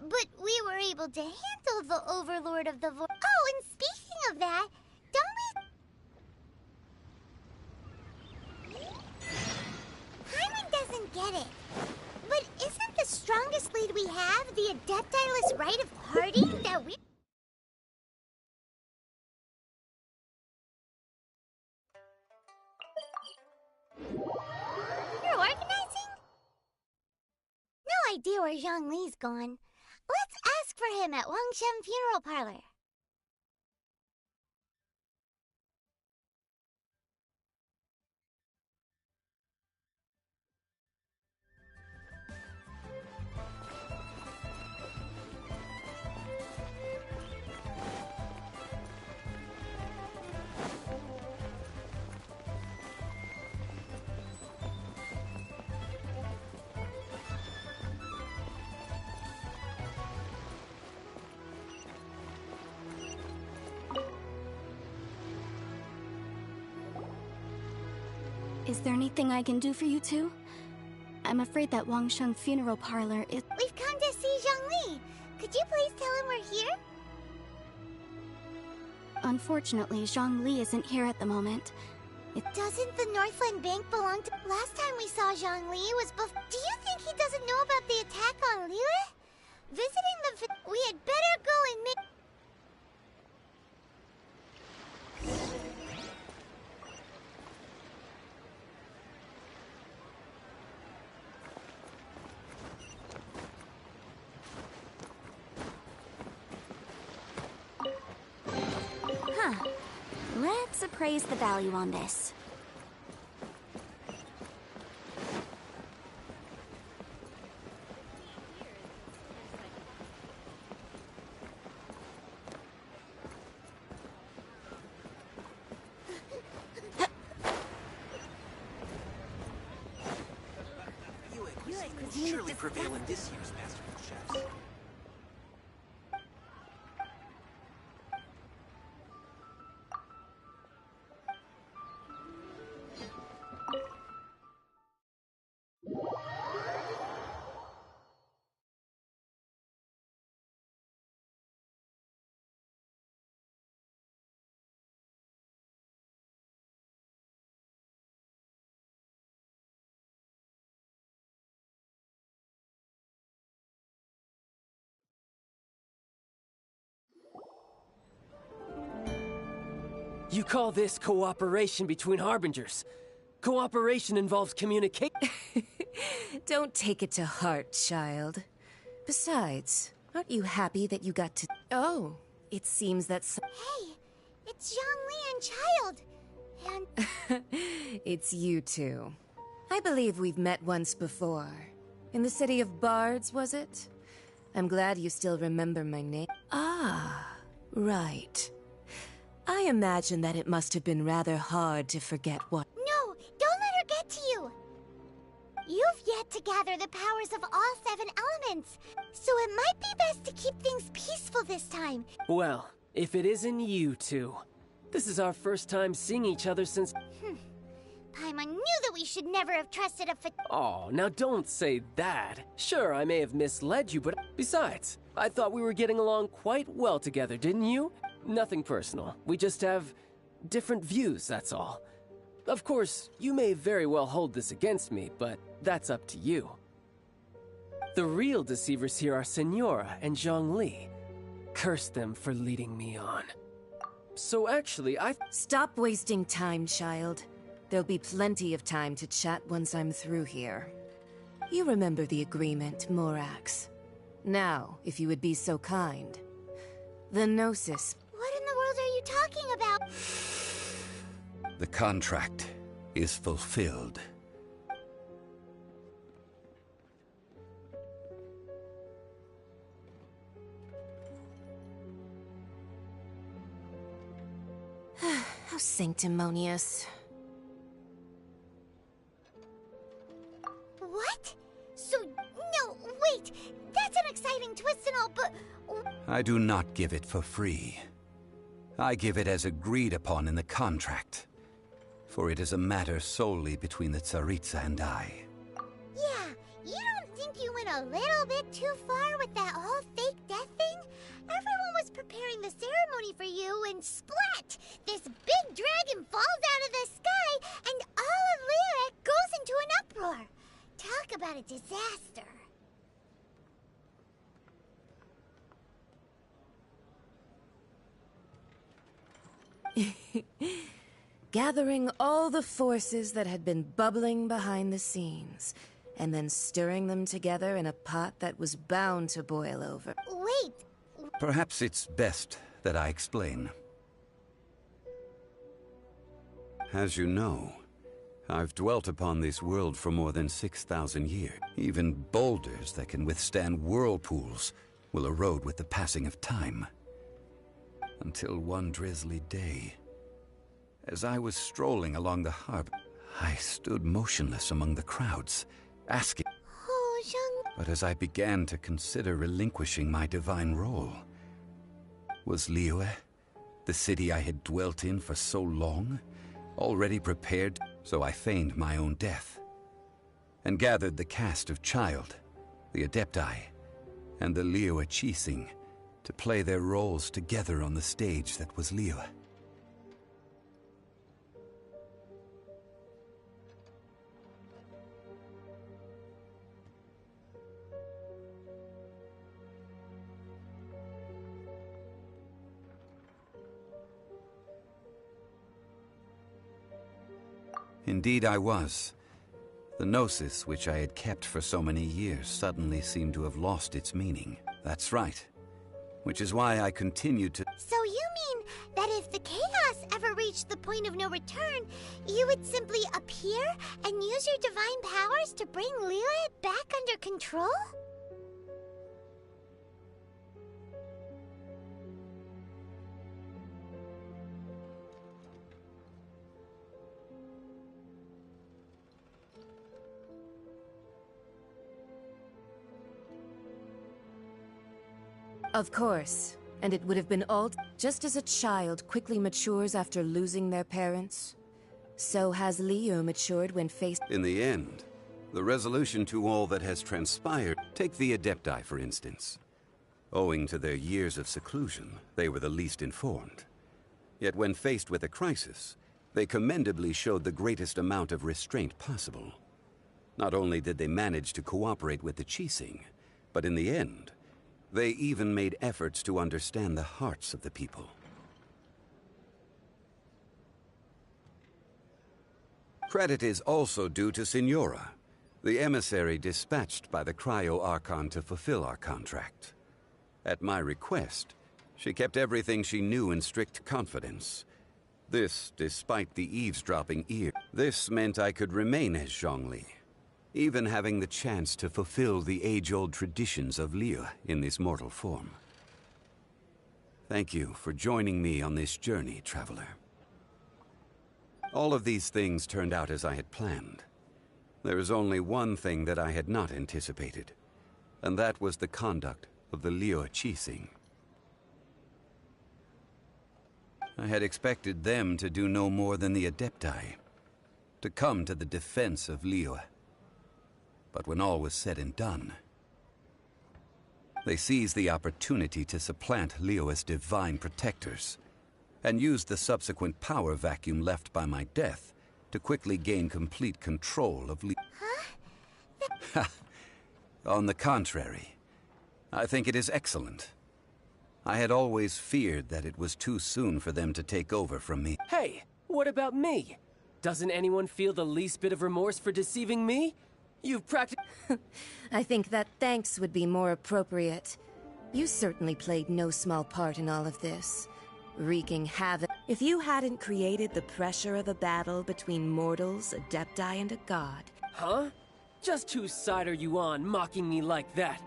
but we were able to handle the Overlord of the Void. Oh, and speaking of that, don't we... Hyman doesn't get it. But isn't the strongest lead we have the Adepti-less right of parting that we... You're organizing? No idea where Zhongli's gone. Let's ask for him at Wangshen Funeral Parlor. Is there anything I can do for you two? I'm afraid that Wangsheng Funeral Parlor is... We've come to see Zhongli. Could you please tell him we're here? Unfortunately, Zhongli isn't here at the moment. Doesn't the Northland Bank belong to... Last time we saw Zhongli was before... Do you think he doesn't know about the attack on Liyue? Visiting the... We had better go and make... Let's appraise the value on this. Will surely prevail in this year's Masterful Chefs. You call this cooperation between Harbingers? Cooperation involves communication. Don't take it to heart, child. Besides, aren't you happy that you got to... Oh, it seems that Hey, it's Zhongli and Child. And... It's you two. I believe we've met once before. In the city of Bards, was it? I'm glad you still remember my name. Ah, right. I imagine that it must have been rather hard to forget what... No, don't let her get to you. You've yet to gather the powers of all 7 elements, so it might be best to keep things peaceful this time. Well, if it isn't you two. This is our first time seeing each other since... Paimon knew that we should never have trusted a Oh, now don't say that. Sure, I may have misled you, but besides, I thought we were getting along quite well together, didn't you? Nothing personal. We just have different views, that's all. Of course, you may very well hold this against me, but that's up to you. The real deceivers here are Senora and Zhongli. Curse them for leading me on. So actually, Stop wasting time, child. There'll be plenty of time to chat once I'm through here. You remember the agreement, Morax. Now, if you would be so kind. The Gnosis. What in the world are you talking about? The contract is fulfilled. How sanctimonious. What? So, no, wait! That's an exciting twist and all, but... I do not give it for free. I give it as agreed upon in the contract. For it is a matter solely between the Tsaritsa and I. Yeah, you don't think you went a little bit too far with that whole fake death thing? Everyone was preparing the ceremony for you, and splat! This big dragon falls out of the sky, and all of Lyric goes into an uproar. Talk about a disaster. Gathering all the forces that had been bubbling behind the scenes, and then stirring them together in a pot that was bound to boil over. Wait! Perhaps it's best that I explain. As you know, I've dwelt upon this world for more than 6,000 years. Even boulders that can withstand whirlpools will erode with the passing of time. Until one drizzly day, as I was strolling along the harbor, I stood motionless among the crowds, asking... Oh, Zhang... But as I began to consider relinquishing my divine role, was Liyue, the city I had dwelt in for so long, already prepared? So I feigned my own death, and gathered the cast of Child, the Adepti, and the Liyue Qixing to play their roles together on the stage that was Liyue. Indeed I was. The Gnosis, which I had kept for so many years, suddenly seemed to have lost its meaning. That's right. Which is why I continued to... So you mean that if the chaos ever reached the point of no return, you would simply appear and use your divine powers to bring Liyue back under control? Of course, and it would have been all... Just as a child quickly matures after losing their parents, so has Liyue matured when faced... In the end, the resolution to all that has transpired... Take the Adepti, for instance. Owing to their years of seclusion, they were the least informed. Yet when faced with a crisis, they commendably showed the greatest amount of restraint possible. Not only did they manage to cooperate with the Qixing, but in the end... They even made efforts to understand the hearts of the people. Credit is also due to Signora, the emissary dispatched by the Cryo-Archon to fulfill our contract. At my request, she kept everything she knew in strict confidence. This, despite the eavesdropping ear. This meant I could remain as Zhongli, even having the chance to fulfill the age-old traditions of Liyue in this mortal form. Thank you for joining me on this journey, traveler. All of these things turned out as I had planned. There is only one thing that I had not anticipated, and that was the conduct of the Liyue Qixing. I had expected them to do no more than the Adepti, to come to the defense of Liyue. But when all was said and done, they seized the opportunity to supplant Liyue as divine protectors, and used the subsequent power vacuum left by my death to quickly gain complete control of Liyue. Huh? On the contrary, I think it is excellent. I had always feared that it was too soon for them to take over from me. Hey, what about me? Doesn't anyone feel the least bit of remorse for deceiving me? You've practiced. I think that thanks would be more appropriate. You certainly played no small part in all of this, wreaking havoc. If you hadn't created the pressure of a battle between mortals, adepti, and a god... Huh? Just whose side are you on, mocking me like that?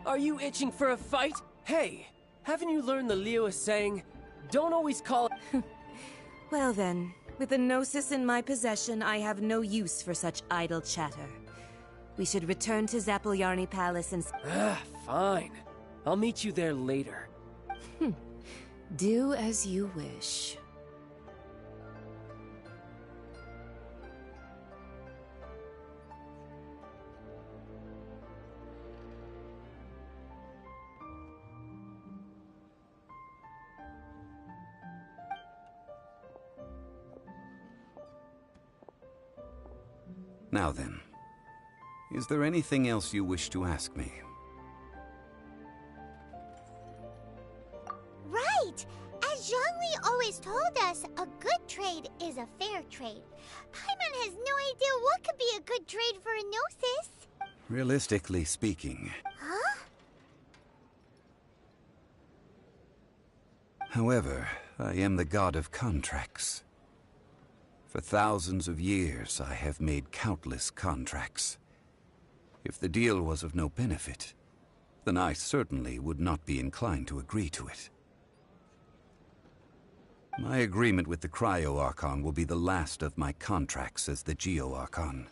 Are you itching for a fight? Hey, haven't you learned the Liyue saying, don't always call it... Well then, with the Gnosis in my possession, I have no use for such idle chatter. We should return to Zappolyarny Palace and... Fine. I'll meet you there later. Do as you wish. Now then, is there anything else you wish to ask me? Right! As Zhongli always told us, a good trade is a fair trade. Paimon has no idea what could be a good trade for a Gnosis. Realistically speaking. Huh? However, I am the god of contracts. For thousands of years, I have made countless contracts. If the deal was of no benefit, then I certainly would not be inclined to agree to it. My agreement with the Cryo-Archon will be the last of my contracts as the Geo-Archon.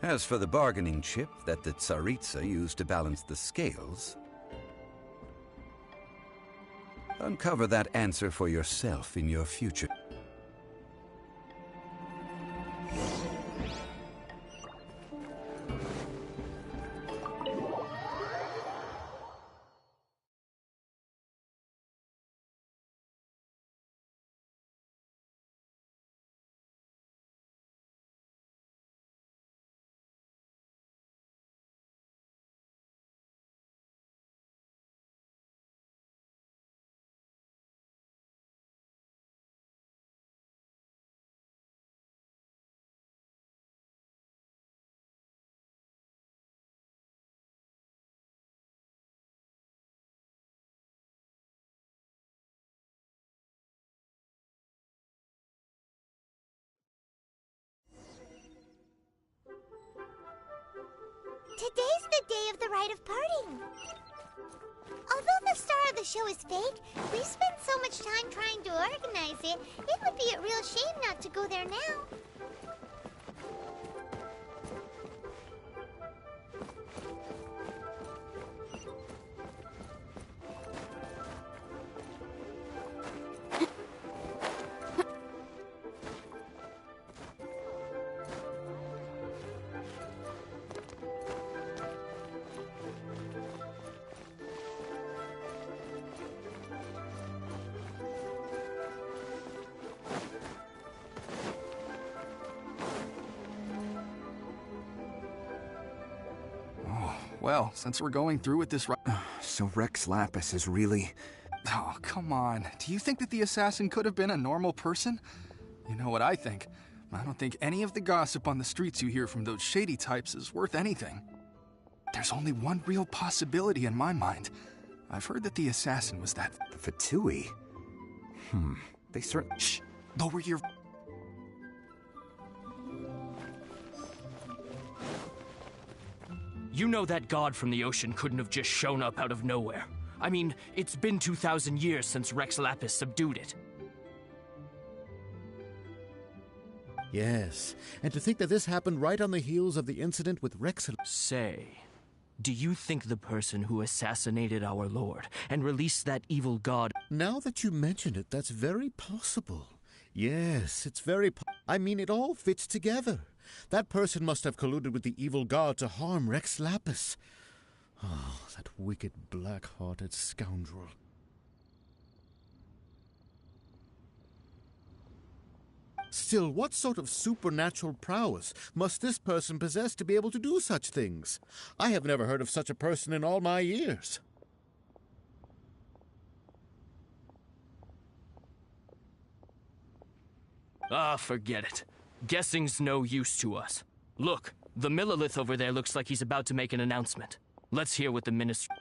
As for the bargaining chip that the Tsaritsa used to balance the scales, uncover that answer for yourself in your future. Today's the day of the rite of parting. Although the star of the show is fake, we spent so much time trying to organize it, it would be a real shame not to go there now. Well, since we're going through with this so Rex Lapis is really... Oh, come on. Do you think that the assassin could have been a normal person? You know what I think. I don't think any of the gossip on the streets you hear from those shady types is worth anything. There's only one real possibility in my mind. I've heard that the assassin was that... The Fatui? They certainly... Shh! Lower your... You know that god from the ocean couldn't have just shown up out of nowhere. I mean, it's been 2,000 years since Rex Lapis subdued it. Yes, and to think that this happened right on the heels of the incident with Rex... Say, do you think the person who assassinated our lord and released that evil god... Now that you mention it, that's very possible. Yes, it's very I mean, it all fits together. That person must have colluded with the evil god to harm Rex Lapis. Oh, that wicked, black-hearted scoundrel. Still, what sort of supernatural prowess must this person possess to be able to do such things? I have never heard of such a person in all my years. Ah, forget it. Guessing's no use to us. Look, the Millilith over there looks like he's about to make an announcement. Let's hear what the minister...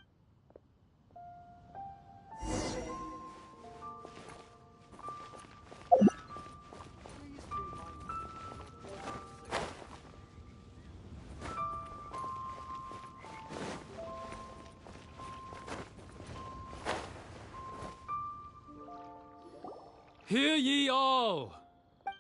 Hear ye all!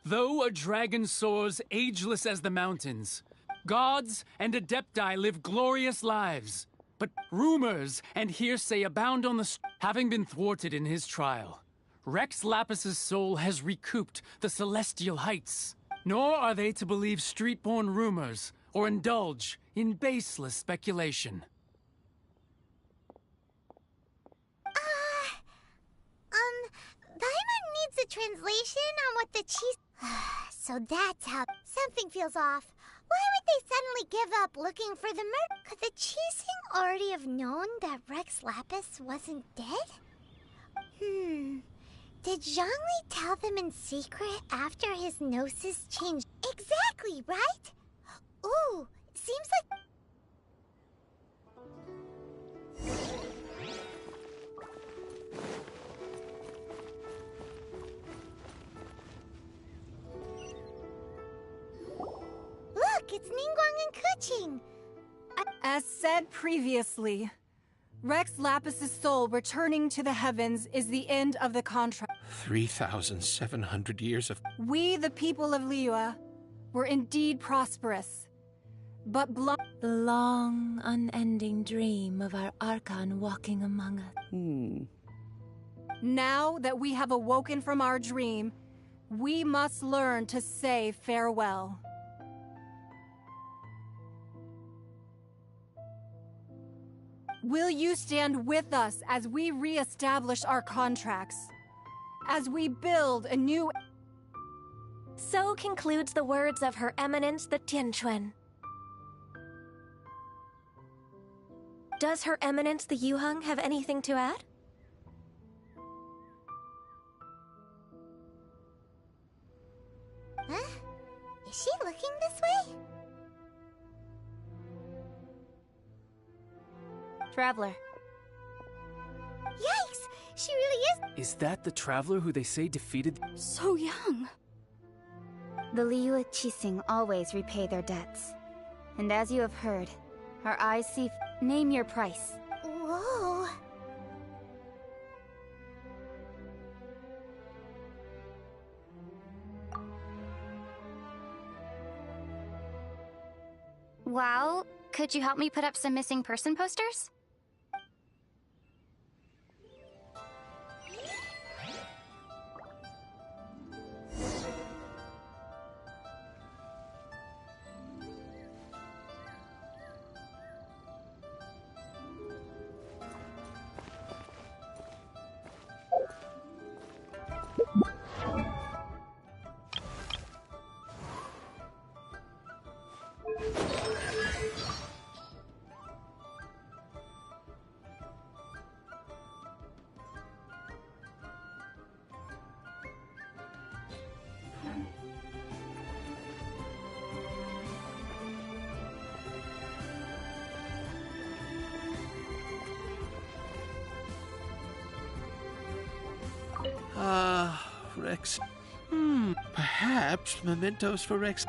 Though a dragon soars ageless as the mountains, gods and adepti live glorious lives, but rumors and hearsay abound on the having been thwarted in his trial. Rex Lapis's soul has recouped the celestial heights, nor are they to believe street-born rumors or indulge in baseless speculation. Paimon needs a translation on what the cheese... So that's how... Something feels off. Why would they suddenly give up looking for the murder? Could the Cheesing already have known that Rex Lapis wasn't dead? Did Zhongli tell them in secret after his gnosis changed? Exactly, right? Ooh, seems like... Look, it's Ningguang and Keqing. As said previously, Rex Lapis's soul returning to the heavens is the end of the contract. 3,700 years of... We, the people of Liyue, were indeed prosperous, but the long, unending dream of our Archon walking among us. Now that we have awoken from our dream, we must learn to say farewell. Will you stand with us as we re-establish our contracts? As we build a new... So concludes the words of Her Eminence the Tianquan. Does Her Eminence the Yuheng have anything to add? Huh? Is she looking this way? Traveler. Yikes! She really is... Is that the traveler who they say defeated... So young. The Liyue Qixing always repay their debts. And as you have heard, our eyes see... Name your price. Whoa... Well, could you help me put up some missing person posters? Rex. Perhaps mementos for Rex.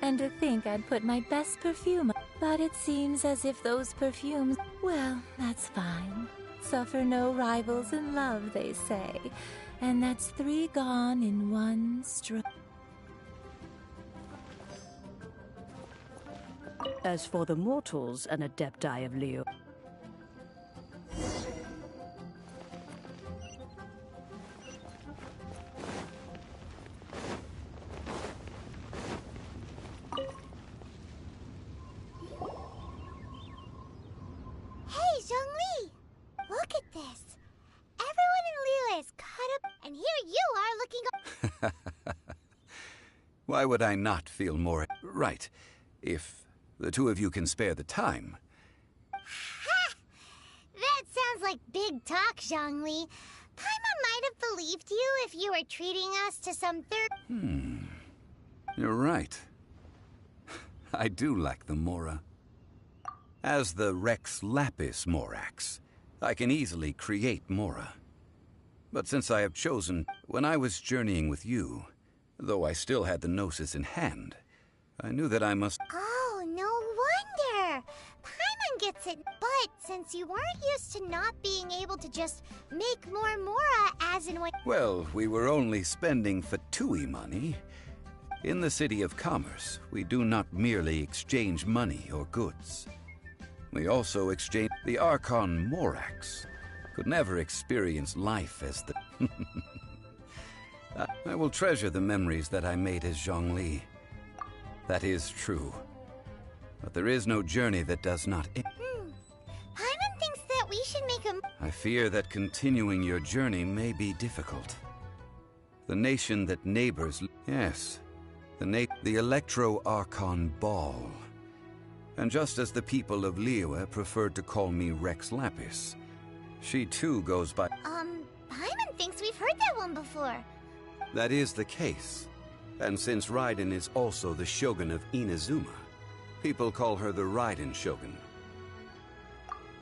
And to think I'd put my best perfume on. But it seems as if those perfumes... Well, that's fine. Suffer no rivals in love, they say. And that's 3 gone in 1 stroke. As for the mortals and adepti of Liyue... Hey, Zhongli! Look at this. Everyone in Liyue is caught up, and here you are looking... Why would I not feel more... Right, if the two of you can spare the time. Ha! That sounds like big talk, Zhongli. Paimon might have believed you if you were treating us to some third... You're right. I do like the Mora. As the Rex Lapis Morax, I can easily create Mora. But since I have chosen, when I was journeying with you, though I still had the Gnosis in hand, I knew that I must... Oh, no wonder! Paimon gets it, but since you weren't used to not being able to just make more Mora as in when... Well, we were only spending Fatui money. In the City of Commerce, we do not merely exchange money or goods. We also exchange... The Archon Morax could never experience life as the... I will treasure the memories that I made as Zhongli. That is true. But there is no journey that does not... Paimon thinks that we should make a... I fear that continuing your journey may be difficult. The nation that neighbors... Yes, the Electro-Archon Ball. And just as the people of Liyue preferred to call me Rex Lapis, she too goes by... Paimon thinks we've heard that one before. That is the case. And since Raiden is also the Shogun of Inazuma, people call her the Raiden Shogun.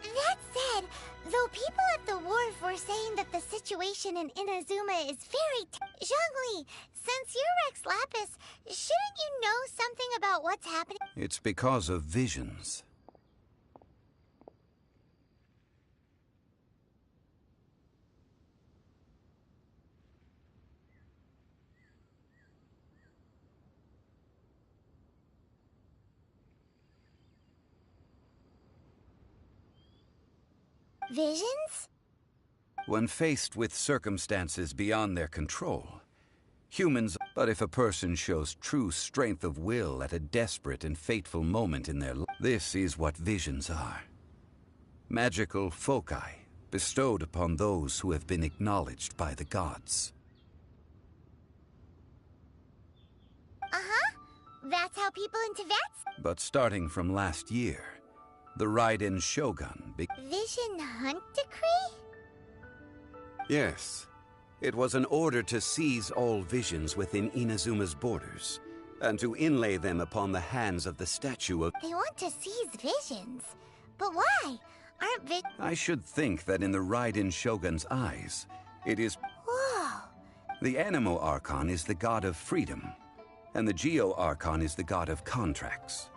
That said, though people at the wharf were saying that the situation in Inazuma is very... Zhongli, since you're Rex Lapis, shouldn't you know something about what's happening? It's because of visions. Visions? When faced with circumstances beyond their control, humans... But if a person shows true strength of will at a desperate and fateful moment in their life, this is what visions are. Magical foci bestowed upon those who have been acknowledged by the gods. Uh-huh. That's how people in Teyvat... But starting from last year, the Raiden Shogun... Vision Hunt Decree? Yes. It was an order to seize all visions within Inazuma's borders, and to inlay them upon the hands of the statue of... They want to seize visions. But why? Aren't I should think that in the Raiden Shogun's eyes, it is... Whoa! The Animo Archon is the god of freedom, and the Geo Archon is the god of contracts.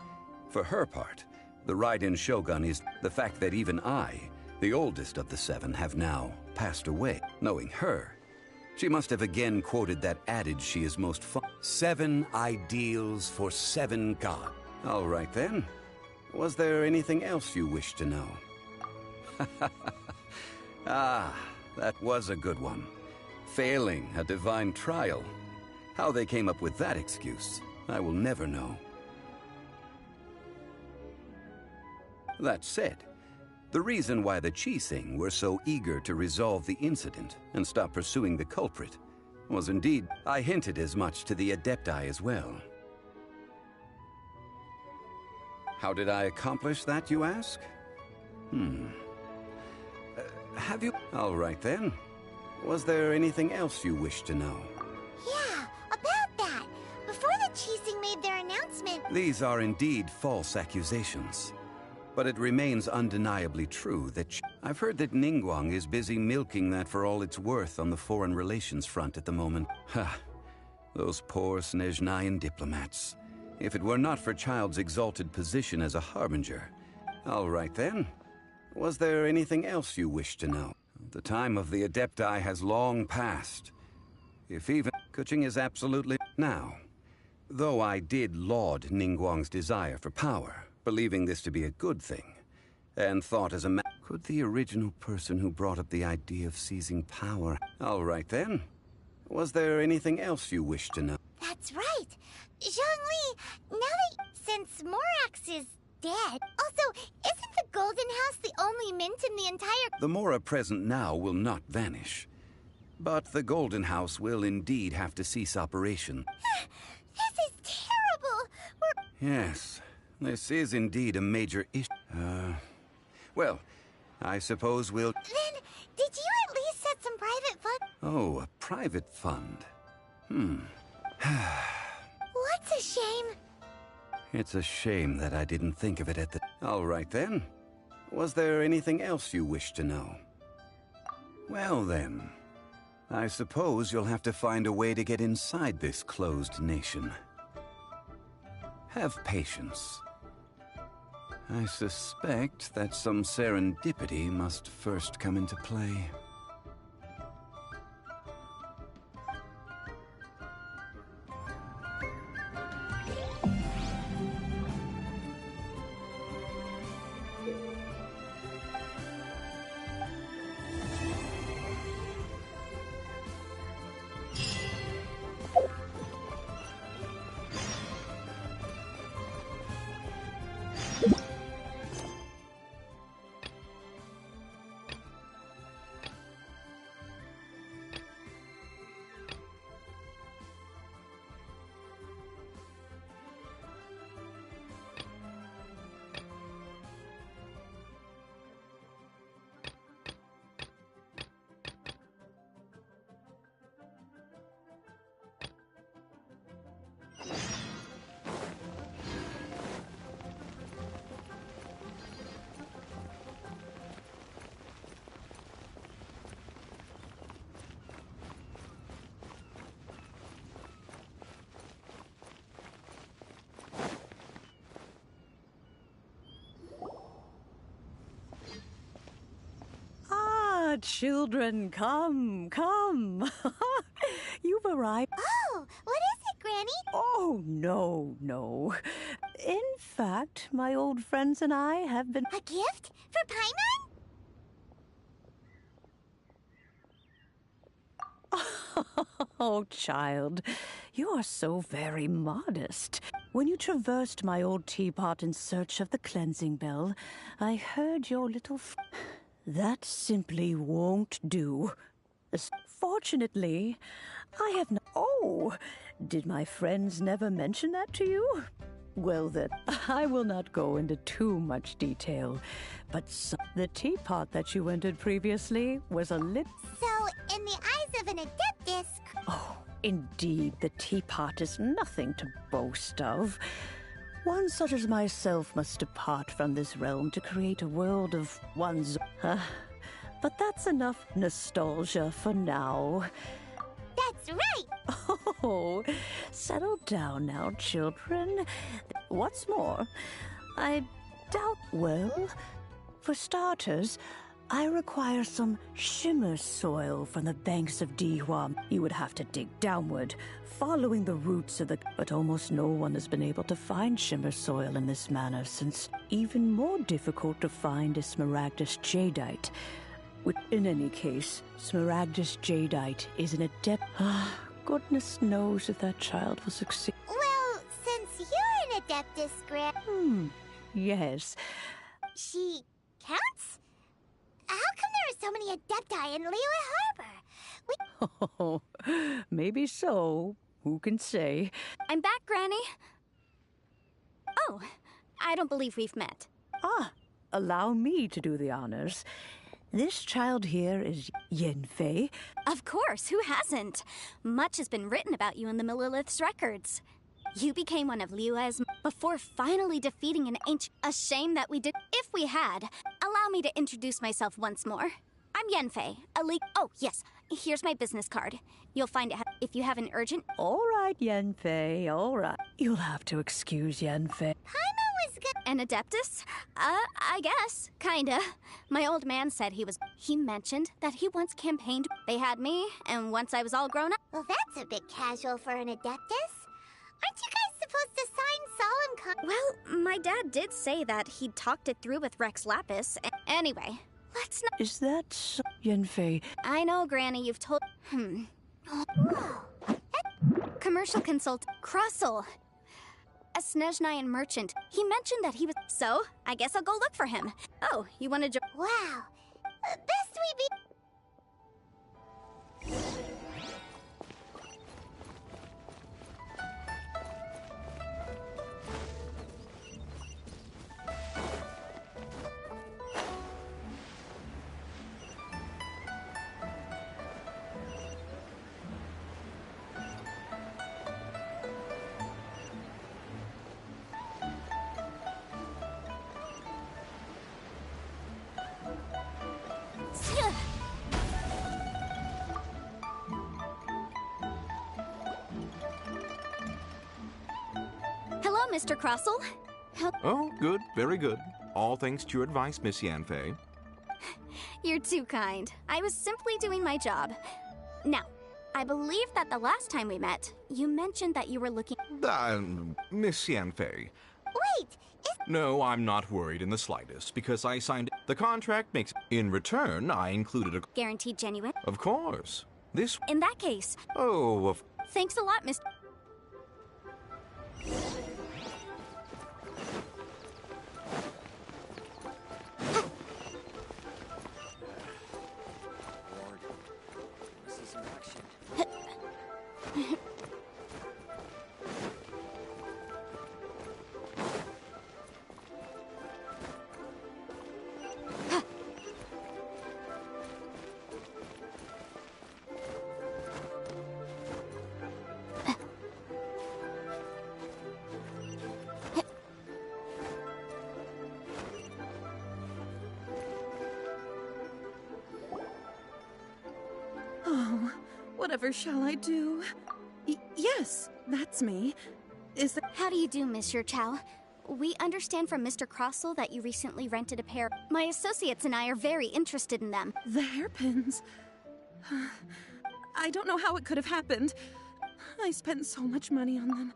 For her part, the Raiden Shogun is the fact that even I, the oldest of the seven, have now passed away. Knowing her, she must have again quoted that adage she is most fond. 7 ideals for 7 gods. All right then. Was there anything else you wish to know? Ah, that was a good one. Failing a divine trial. How they came up with that excuse, I will never know. That said, the reason why the Qixing were so eager to resolve the incident and stop pursuing the culprit was indeed... I hinted as much to the Adepti as well. How did I accomplish that, you ask? Have you... All right then. Was there anything else you wish to know? Yeah, about that. Before the Qixing made their announcement... These are indeed false accusations. But it remains undeniably true that... I've heard that Ningguang is busy milking that for all it's worth on the foreign relations front at the moment. Ha! Those poor Snezhnayan diplomats. If it were not for Child's exalted position as a harbinger... All right then. Was there anything else you wish to know? The time of the Adepti has long passed. If even... Kuching is absolutely... Now, though I did laud Ningguang's desire for power, believing this to be a good thing, and thought as a could the original person who brought up the idea of seizing power... All right then. Was there anything else you wish to know? That's right. Zhongli, now that... Since Morax is dead... Also, isn't the Golden House the only mint in the entire... The Mora present now will not vanish. But the Golden House will indeed have to cease operation. This is terrible! Yes, this is indeed a major issue. Well, I suppose we'll... Then, did you at least set some private Oh, a private fund. What's a shame? It's a shame that I didn't think of it at the... All right then. Was there anything else you wish to know? Well then, I suppose you'll have to find a way to get inside this closed nation. Have patience. I suspect that some serendipity must first come into play. Children, come, come. You've arrived. Oh, what is it, Granny? Oh, no. In fact, my old friends and I have been... A gift? For Paimon? Oh, child, you are so very modest. When you traversed my old teapot in search of the cleansing bell, I heard your little... That simply won't do. Fortunately, I have no... Oh, did my friends never mention that to you? Well then, I will not go into too much detail, but the teapot that you entered previously was a So, in the eyes of an Adeptus... Oh, indeed, the teapot is nothing to boast of. One such as myself must depart from this realm to create a world of one's... but that's enough nostalgia for now. That's right! Oh, settle down now, children. What's more, I doubt... Well, for starters, I require some shimmer soil from the banks of Dihua. You would have to dig downward, following the roots of the... But almost no one has been able to find shimmer soil in this manner, since even more difficult to find is Smaragdus jadeite. Which, in any case, Smaragdus jadeite is an adept... Goodness knows if that child will succeed. Well, since you're an Adeptus, Gran... Yes. She counts? How come there are so many Adepti in Liyue Harbor? Oh, maybe so. Who can say? I'm back, Granny. Oh, I don't believe we've met. Allow me to do the honors. This child here is Yenfei. Of course, who hasn't? Much has been written about you in the Millilith's records. You became one of Liyue's before finally defeating an ancient... A shame that we did... If we had, allow me to introduce myself once more. I'm Yenfei, Oh, yes, here's my business card. You'll find it if you have an urgent... All right, Yenfei, all right. You'll have to excuse Yenfei. Paimon was good... An Adeptus? I guess. Kinda. My old man said he mentioned that he once campaigned... They had me, and once I was all grown up... Well, that's a bit casual for an Adeptus. Aren't you guys supposed to sign solemn Well, my dad did say that he'd talked it through with Rex Lapis. Anyway, let's not... Is that so, Yenfei? I know, Granny, you've told... Commercial consultant, Krussel. A Snezhnayan merchant. He mentioned that he was... So, I guess I'll go look for him. Oh, you want to join... Wow. Best we be... Hello, Mr. Crossell. Oh, good, very good. All thanks to your advice, Miss Yanfei. You're too kind. I was simply doing my job. Now, I believe that the last time we met, you mentioned that you were looking... Miss Yanfei. Wait, No, I'm not worried in the slightest, because I signed... The contract makes... In return, I included a... Guaranteed genuine? Of course. This... In that case... Oh, of... Thanks a lot, Mr. Oh, whatever shall I do? Yes, that's me. Is that... How do you do, Monsieur Chow? We understand from Mr. Crossell that you recently rented a pair. My associates and I are very interested in them. The hairpins. I don't know how it could have happened. I spent so much money on them.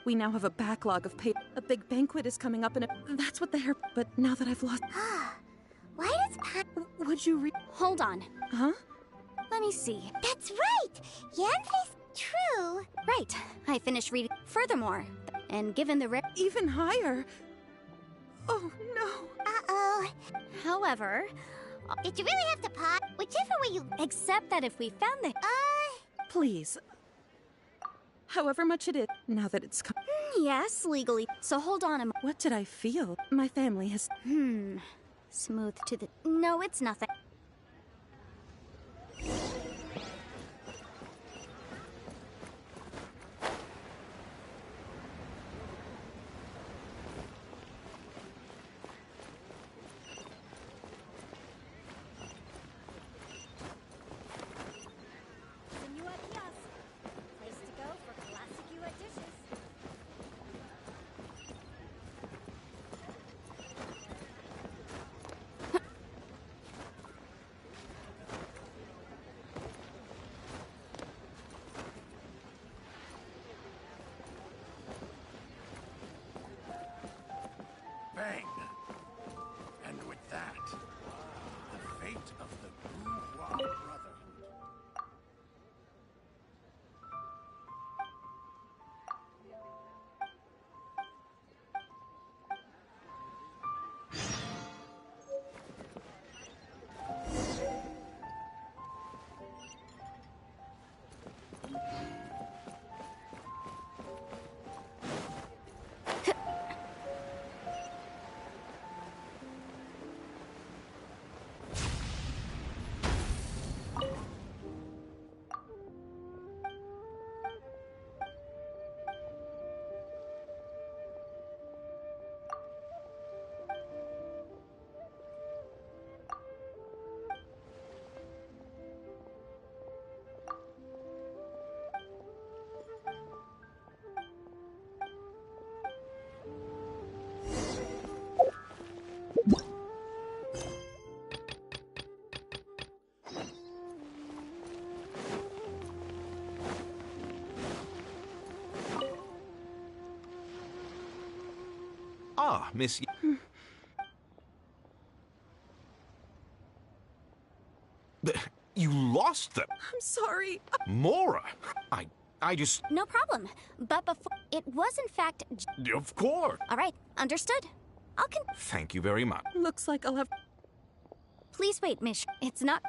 We now have a backlog of pay. A big banquet is coming up, and that's what the hair... But now that I've lost... Why does Would you read... Hold on. Huh? Let me see. That's right! Yanfei's true. Right. I finished reading. Furthermore, and given the Even higher. Oh, no. Uh-oh. However... Did you really have to pause? Whichever way you... Except that if we found the... Please. However much it is, now that it's come... Yes, legally. So hold on a moment. What did I feel? My family has... Smooth to the... No, it's nothing. Bang! And with that, the fate of the Bourgeois Brotherhood. Ah, Miss... You lost them! I'm sorry. Mora! I just... No problem. But before... It was in fact... Of course! All right, understood. Thank you very much. Looks like I'll have... Please wait, Mish. It's not...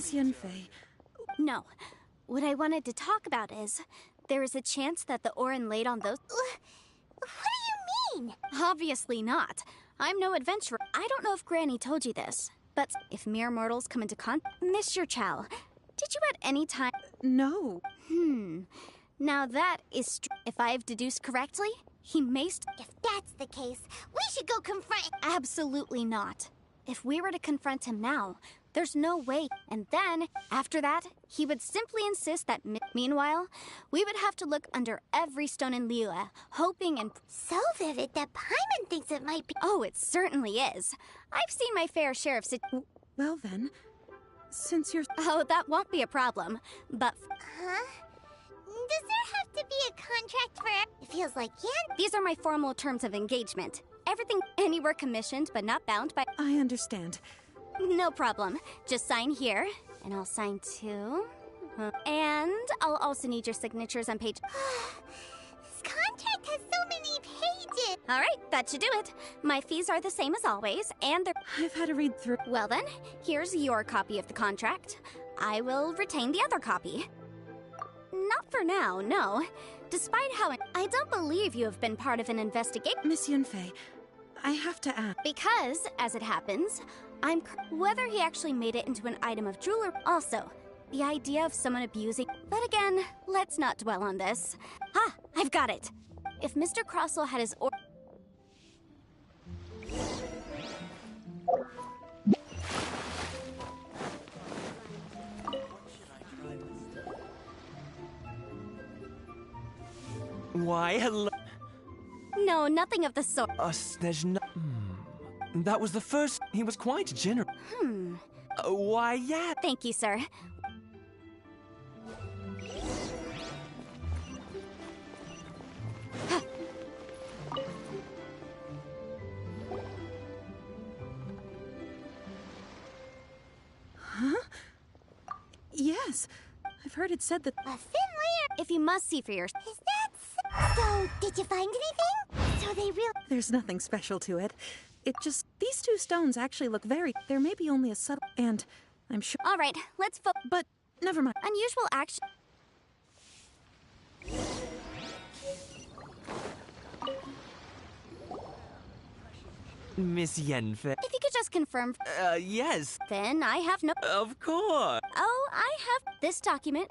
Miss Yunfei. No. What I wanted to talk about is, there is a chance that the Orin laid on those— What do you mean? Obviously not. I'm no adventurer. I don't know if Granny told you this, but if mere mortals come into Mr. Chow, did you at any time— No. Now that is if I've deduced correctly, he may— If that's the case, we should go confront— Absolutely not. If we were to confront him now, there's no way. And then, after that, he would simply insist that meanwhile, we would have to look under every stone in Liyue, hoping and— So vivid that Paimon thinks it might be— Oh, it certainly is. I've seen my fair share of Well then, since you're— Oh, that won't be a problem, but— Huh? Does there have to be a contract for it? It feels like These are my formal terms of engagement. Everything anywhere commissioned but not bound by— I understand. No problem. Just sign here, and I'll sign too. And I'll also need your signatures on page— This contract has so many pages! Alright, that should do it. My fees are the same as always, and they're— I've had a read through— Well then, here's your copy of the contract. I will retain the other copy. Not for now, no. Despite how— I don't believe you have been part of an investigation— Miss Yunfei, I have to ask— Because, as it happens, whether he actually made it into an item of jewelry— Also, the idea of someone abusing— But again, let's not dwell on this. Ah, I've got it! If Mr. Crossell had his Why, hello. No, nothing of the sort. That was the first. He was quite generous. Why, yeah. Thank you, sir. Huh? Yes. I've heard it said that— A thin layer— If you must see for yourself— Is that so? Did you find anything? So they really— There's nothing special to it. It just— These two stones actually look very— There may be only a subtle— And I'm sure— Alright, let's But never mind. Unusual action— Miss Yenfe. If you could just confirm— Yes. Then I have no— Of course. Oh, I have this document.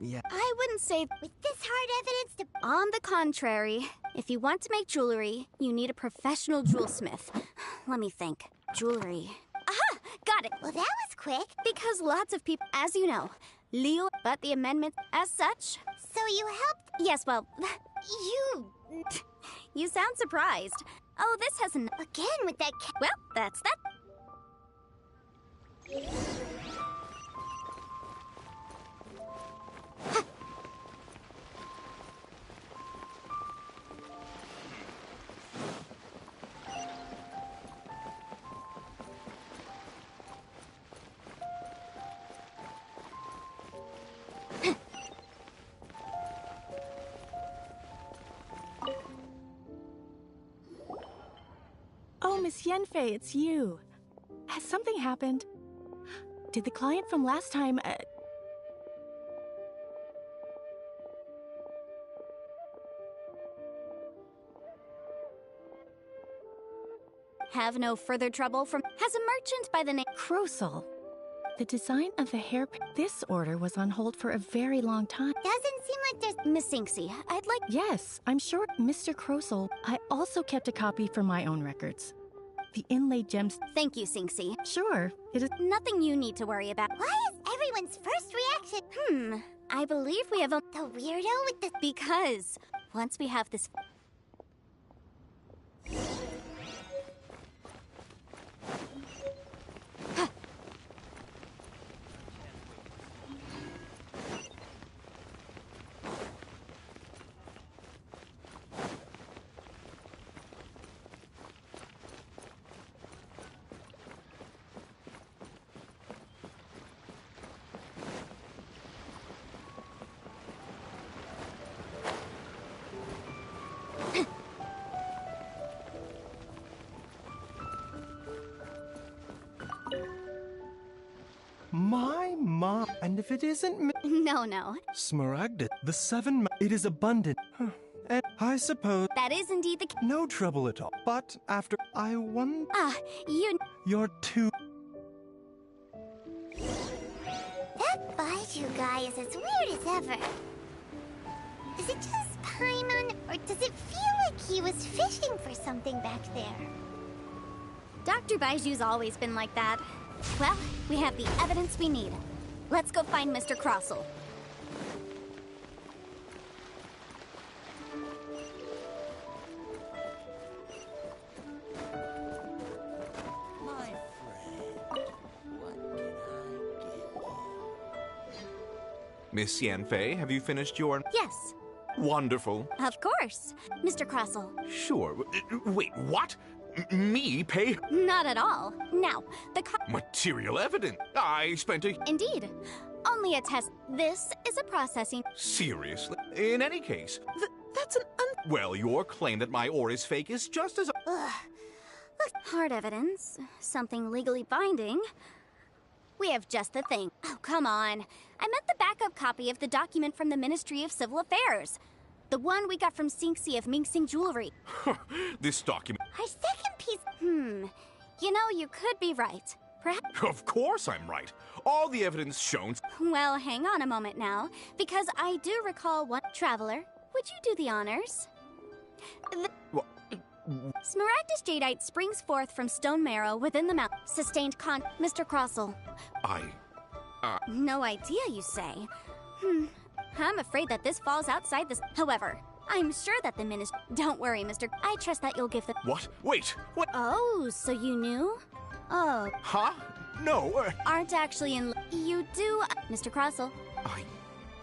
Yeah. I wouldn't say— With this hard evidence to— On the contrary, if you want to make jewelry, you need a professional jewelsmith. Let me think. Jewelry. Aha! Got it! Well, that was quick. Because lots of people— As you know, Leo— But the amendment as such— So you helped— Yes, well— You sound surprised. Oh, this has an— Again with that Well, that's that. Oh, Miss Yenfei, it's you. Has something happened? Did the client from last time, Have no further trouble from— Has a merchant by the name— Crossell. The design of the hairpin— This order was on hold for a very long time. Doesn't seem like there's— Miss Sinksy, I'd like— Yes, I'm sure, Mr. Crossell. I also kept a copy for my own records. The inlaid gems— Thank you, Sinksy. Sure, it is— Nothing you need to worry about. Why is everyone's first reaction— I believe we have a— The weirdo with the— Because once we have this— And if it isn't No. Smaragda, the seven, it is abundant. Huh. And I suppose That is indeed the no trouble at all. But after I won, you're too. That Baiju guy is as weird as ever. Is it just Paimon, or does it feel like he was fishing for something back there? Dr. Baiju's always been like that. Well, we have the evidence we need. Let's go find Mr. Crossell. Miss Yanfei, have you finished your... Yes. Wonderful. Of course. Mr. Crossell. Sure. Wait, what? Me pay? Not at all. Now, the Material evidence. I spent a... Indeed. Only a test. This is a processing... Seriously? In any case... That's an Well, your claim that my ore is fake is just as... Ugh. Hard evidence. Something legally binding. We have just the thing. Oh, come on. I meant the backup copy of the document from the Ministry of Civil Affairs. The one we got from Xingxi of Mingxing Jewelry. This document... Our second piece... You know, you could be right. Perhaps... Of course I'm right. All the evidence shown... Well, hang on a moment now, because I do recall one... Traveler, would you do the honors? Smaragdus jadeite springs forth from stone marrow within the mountain. Sustained Mr. Crossell. No idea, you say? I'm afraid that this falls outside this... However, I'm sure that the minister... Don't worry, Mr. I trust that you'll give the... What? Wait, what? Oh, so you knew? Oh. Huh? No, Aren't actually in... You do... Mr. Crossell.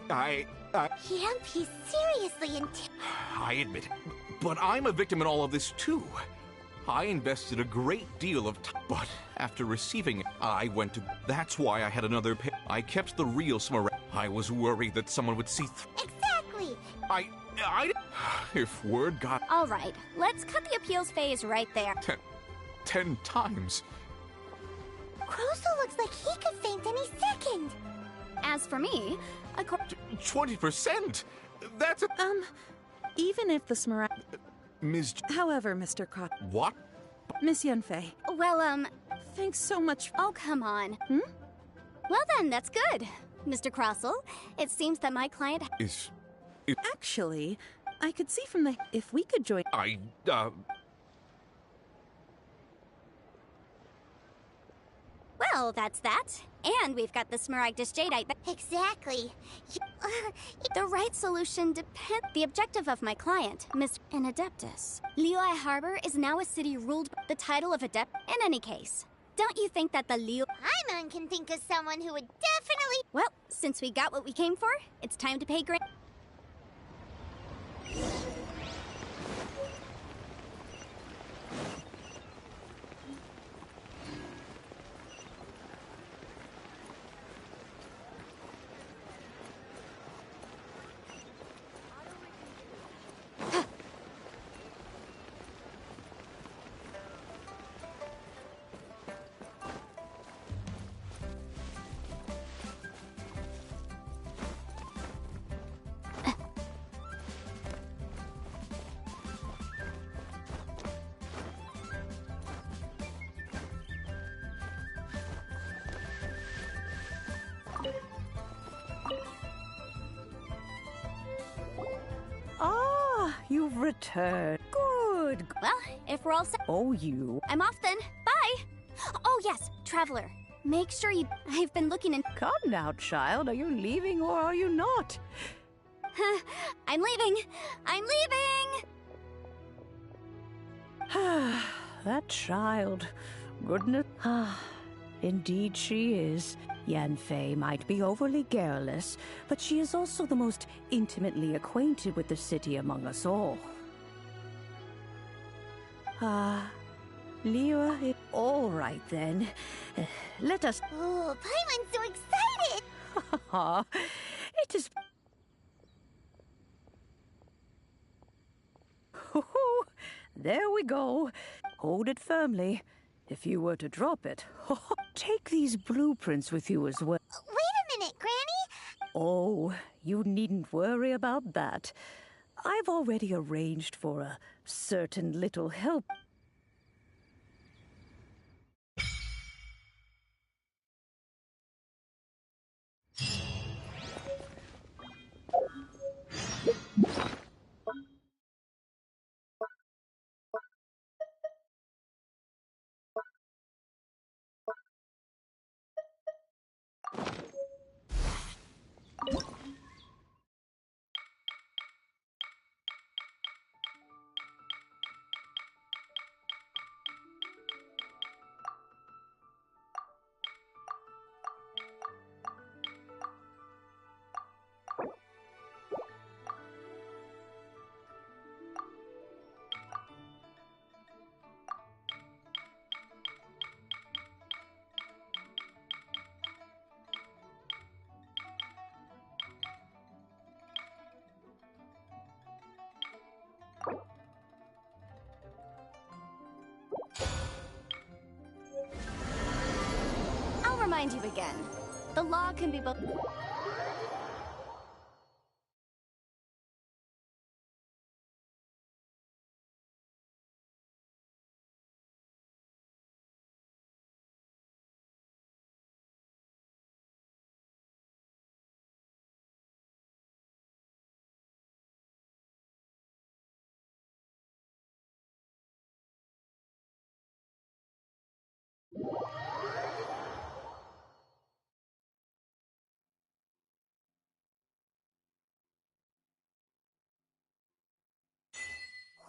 Yep, he's seriously in... I admit it. But I'm a victim in all of this, too. I invested a great deal of time, but after receiving it, I went to... That's why I had another pay. I kept the real Smaragd. I was worried that someone would see... Exactly! If word got... All right, let's cut the appeals phase right there. 10 times. Crossell looks like he could faint any second. As for me, 20%? That's a... Even if the Smaragd... Ms. However, Mr. Cross... What? Miss Yanfei. Well, Thanks so much... Oh, come on. Well then, that's good. Mr. Crossell, it seems that my client... Actually, I could see from the... If we could join... Well, that's that. And we've got the Smaragdus jadeite. Exactly. The right solution depends... The objective of my client, Miss an Adeptus. Liyue Harbor is now a city ruled by the title of Adept. In any case, don't you think that the Liyue... Paimon can think of someone who would definitely... Well, since we got what we came for, it's time to pay grant... You've returned. Good. Well, if we're all set... Oh, you. I'm off then. Bye! Oh, yes, Traveler. Make sure you... I've been looking in... Come now, child. Are you leaving or are you not? I'm leaving. I'm leaving! That child. Goodness. Indeed she is. Yanfei might be overly garrulous, but she is also the most intimately acquainted with the city among us all. Liyue, all right then. Let us... Oh, Paimon's so excited! It is... There we go. Hold it firmly. If you were to drop it, take these blueprints with you as well. Wait a minute, Granny! Oh, you needn't worry about that. I've already arranged for a certain little help. I'll remind you again. The law can be both...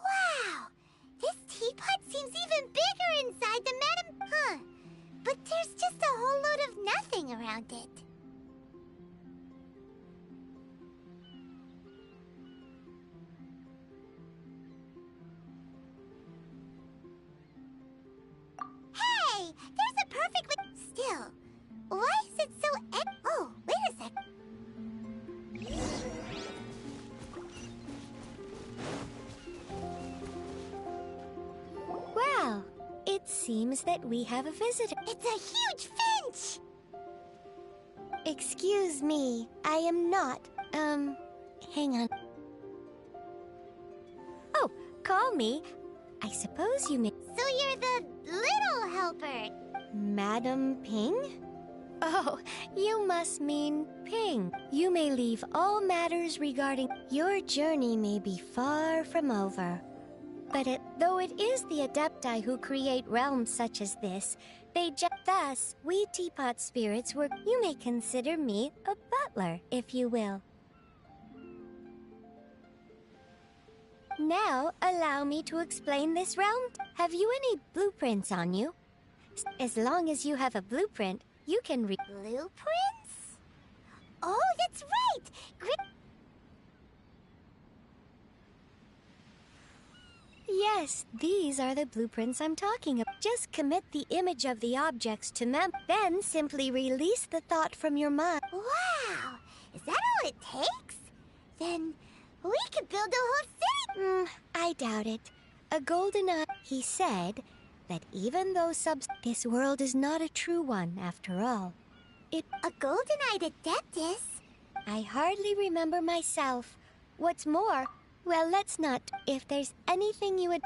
Wow! This teapot seems even bigger inside than Madam... Huh. But there's just a whole load of nothing around it. Hey! There's a perfectly... Still, why is it so... Oh, wait a sec. Well, it seems that we have a visitor. It's a huge finch! Excuse me, I am not, hang on. Oh, call me. I suppose you may... So you're the little helper. Madam Ping? Oh, you must mean Ping. You may leave all matters regarding... Your journey may be far from over. But though it is the Adepti who create realms such as this, thus, we teapot spirits were... You may consider me a butler, if you will. Now, allow me to explain this realm. Have you any blueprints on you? As long as you have a blueprint, you can read... Blueprints? Oh, that's right! Yes, these are the blueprints I'm talking about. Just commit the image of the objects to then simply release the thought from your mind. Wow! Is that all it takes? Then we could build a whole city! I doubt it. A golden eye... He said that even though this world is not a true one, after all. A golden-eyed adeptus? I hardly remember myself. What's more... Well, let's not. If there's anything you would...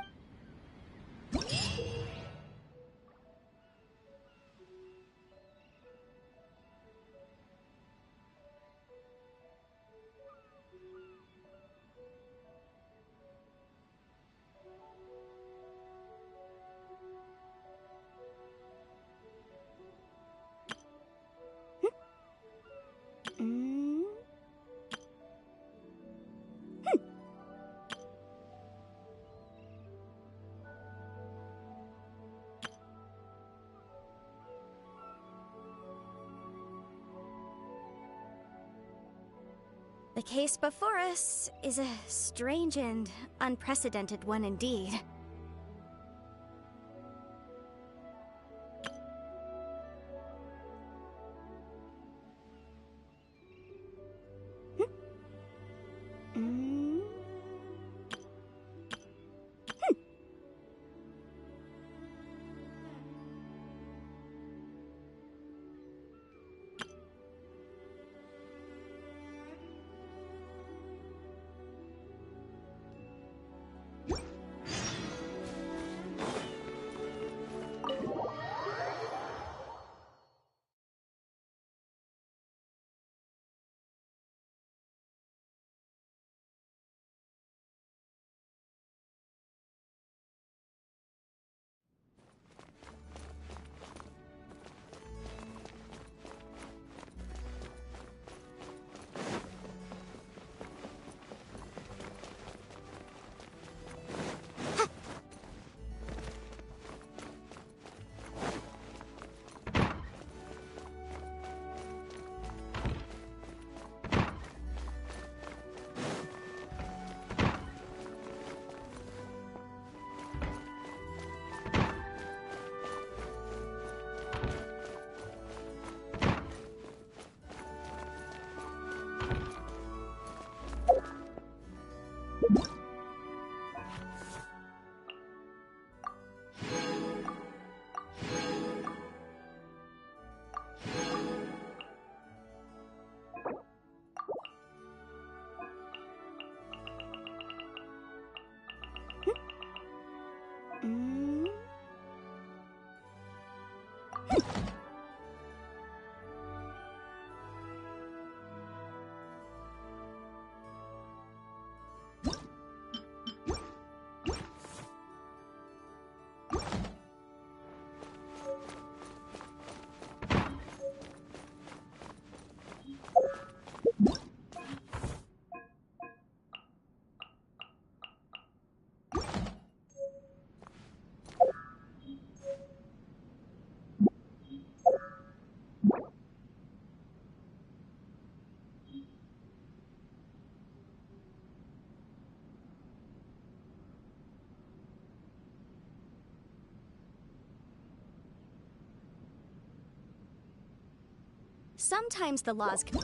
The case before us is a strange and unprecedented one indeed. Sometimes the laws can...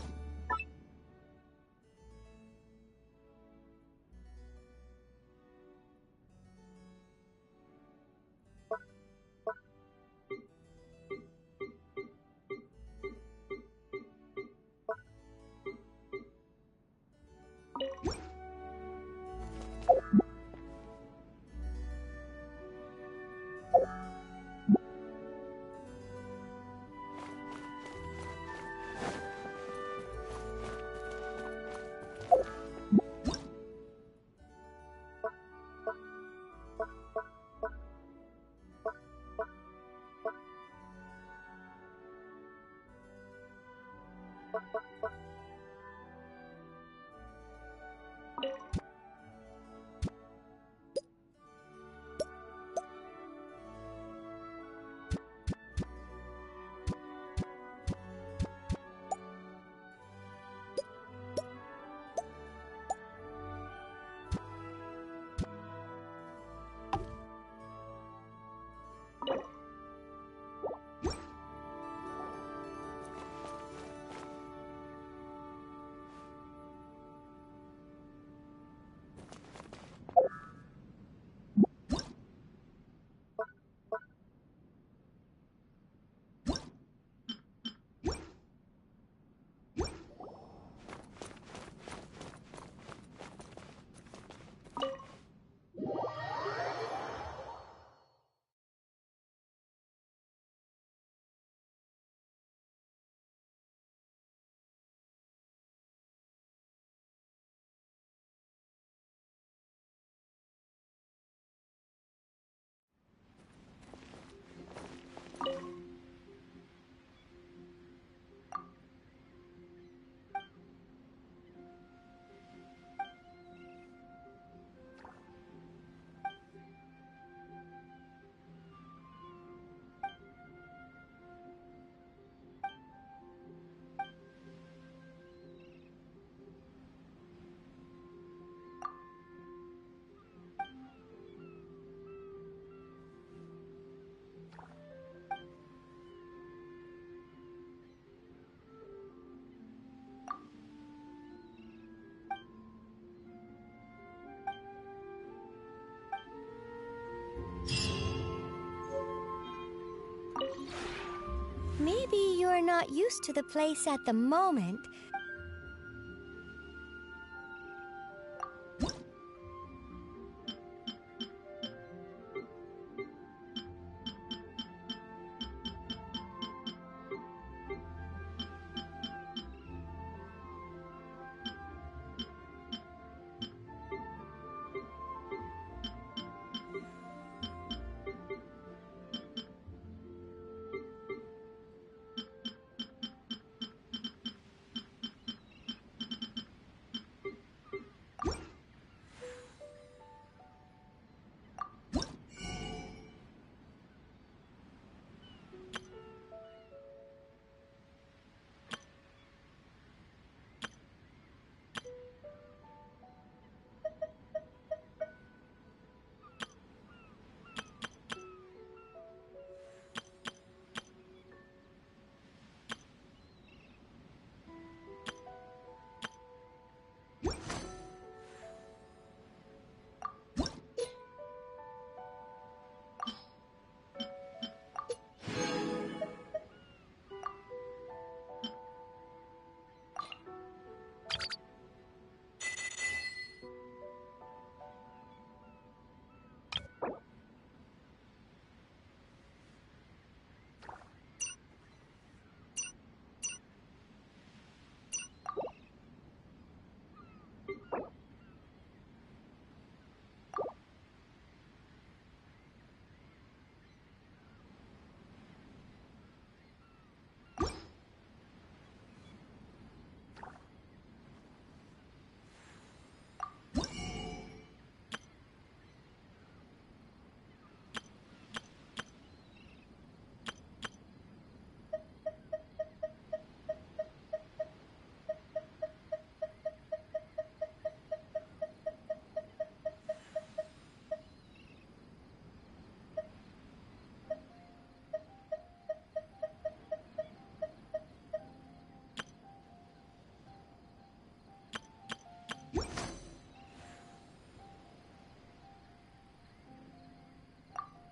Maybe you're not used to the place at the moment.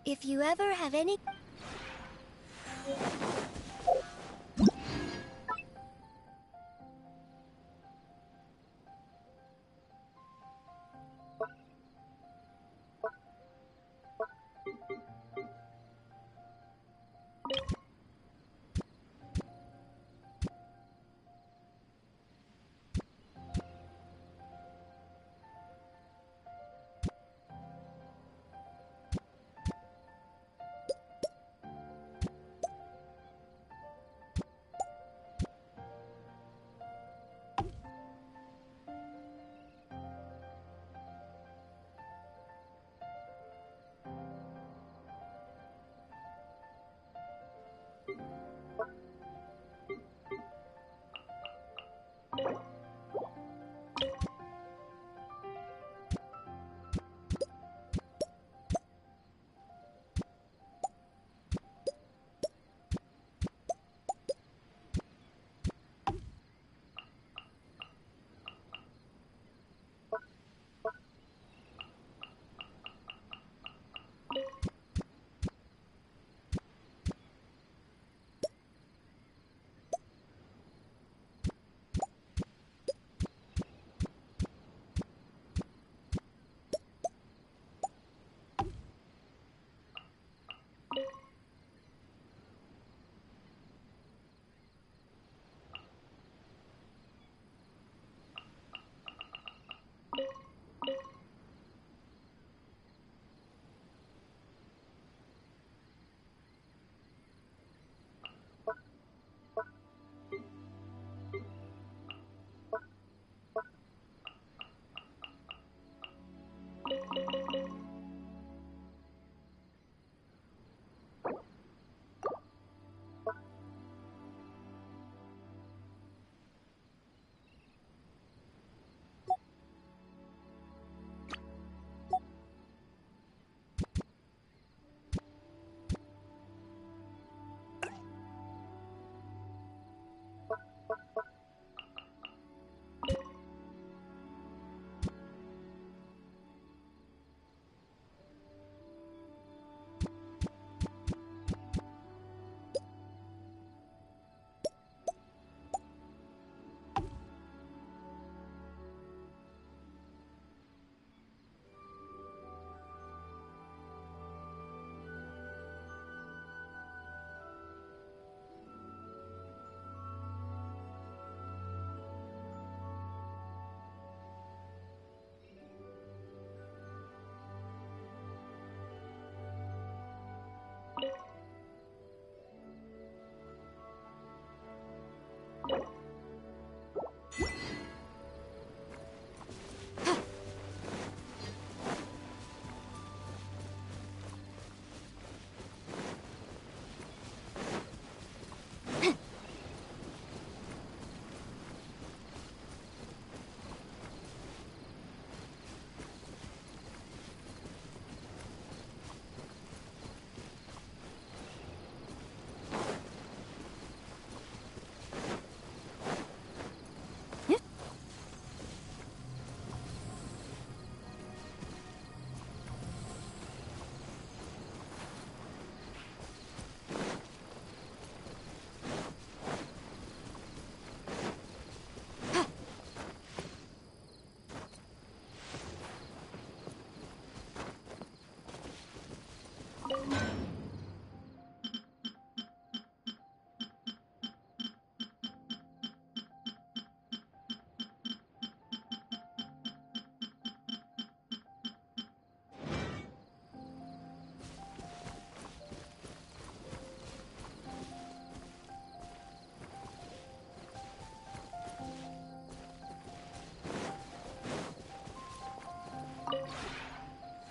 If you ever have any...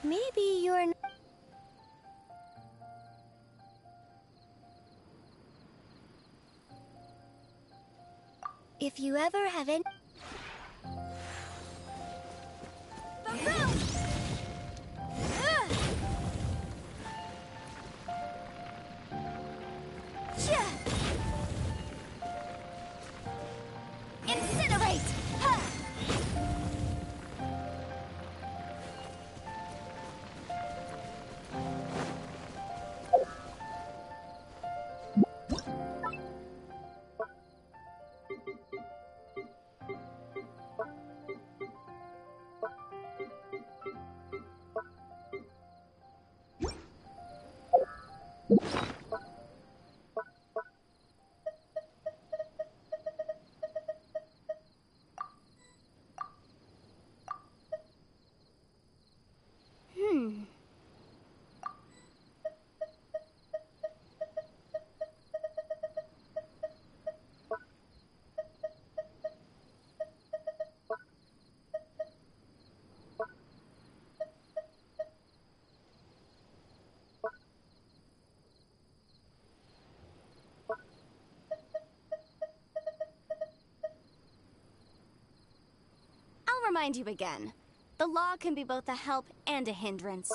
Maybe you're n- If you ever have any... Incinerate! Ha! I'll remind you again. The law can be both a help and a hindrance.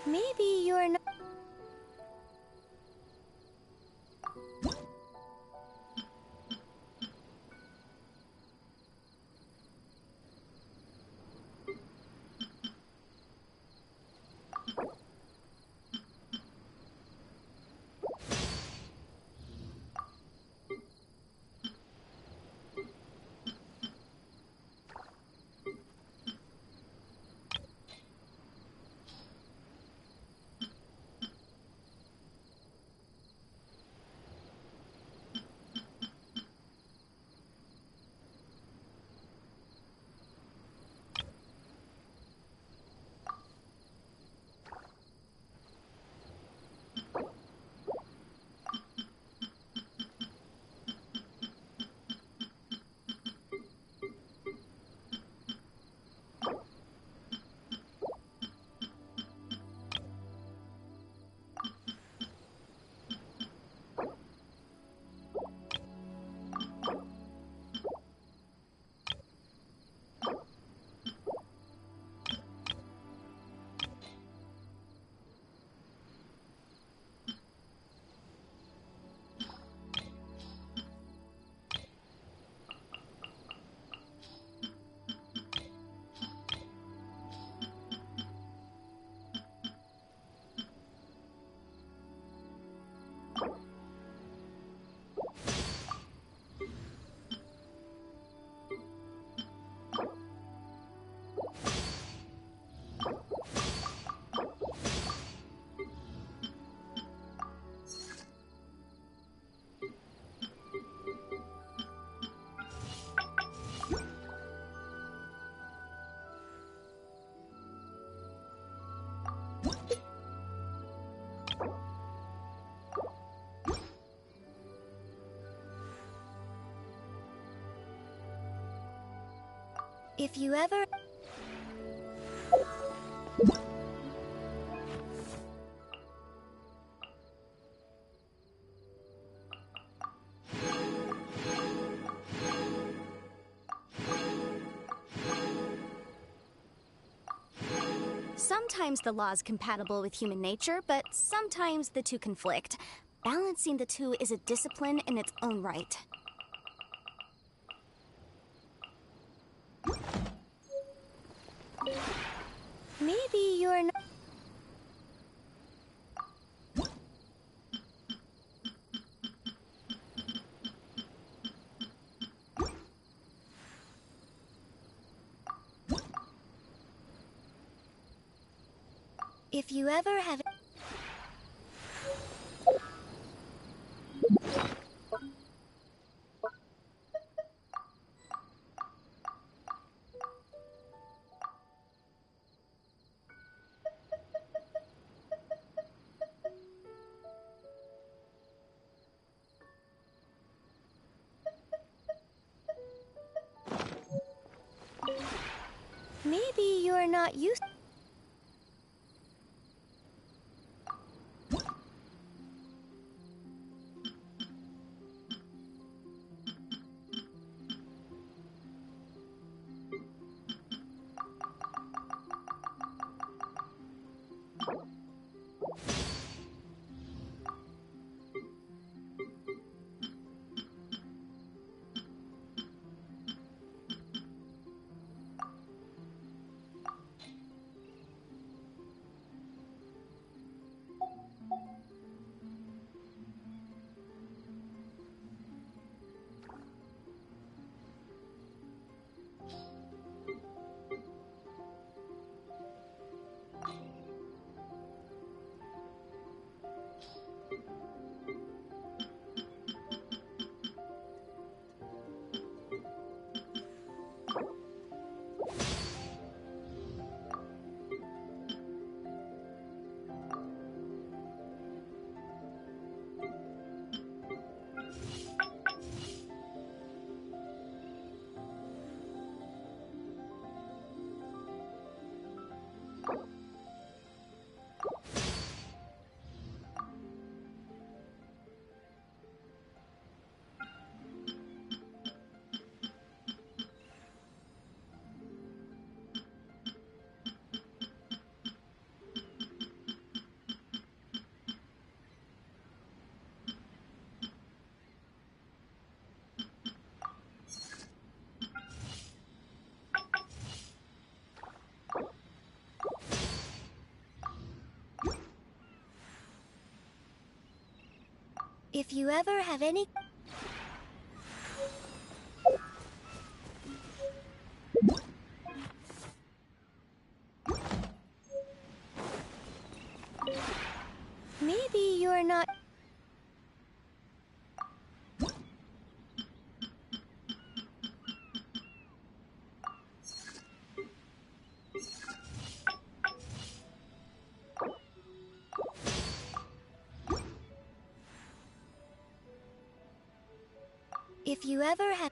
Maybe you're not. If you ever... Sometimes the law is compatible with human nature, but sometimes the two conflict. Balancing the two is a discipline in its own right. Maybe you're not... If you ever have... Maybe you're not used... If you ever have any... Maybe you're not... If you ever have...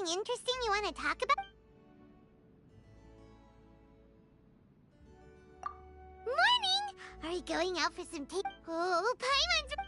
interesting you want to talk about? Morning! Are you going out for some take? Oh, Paimon's...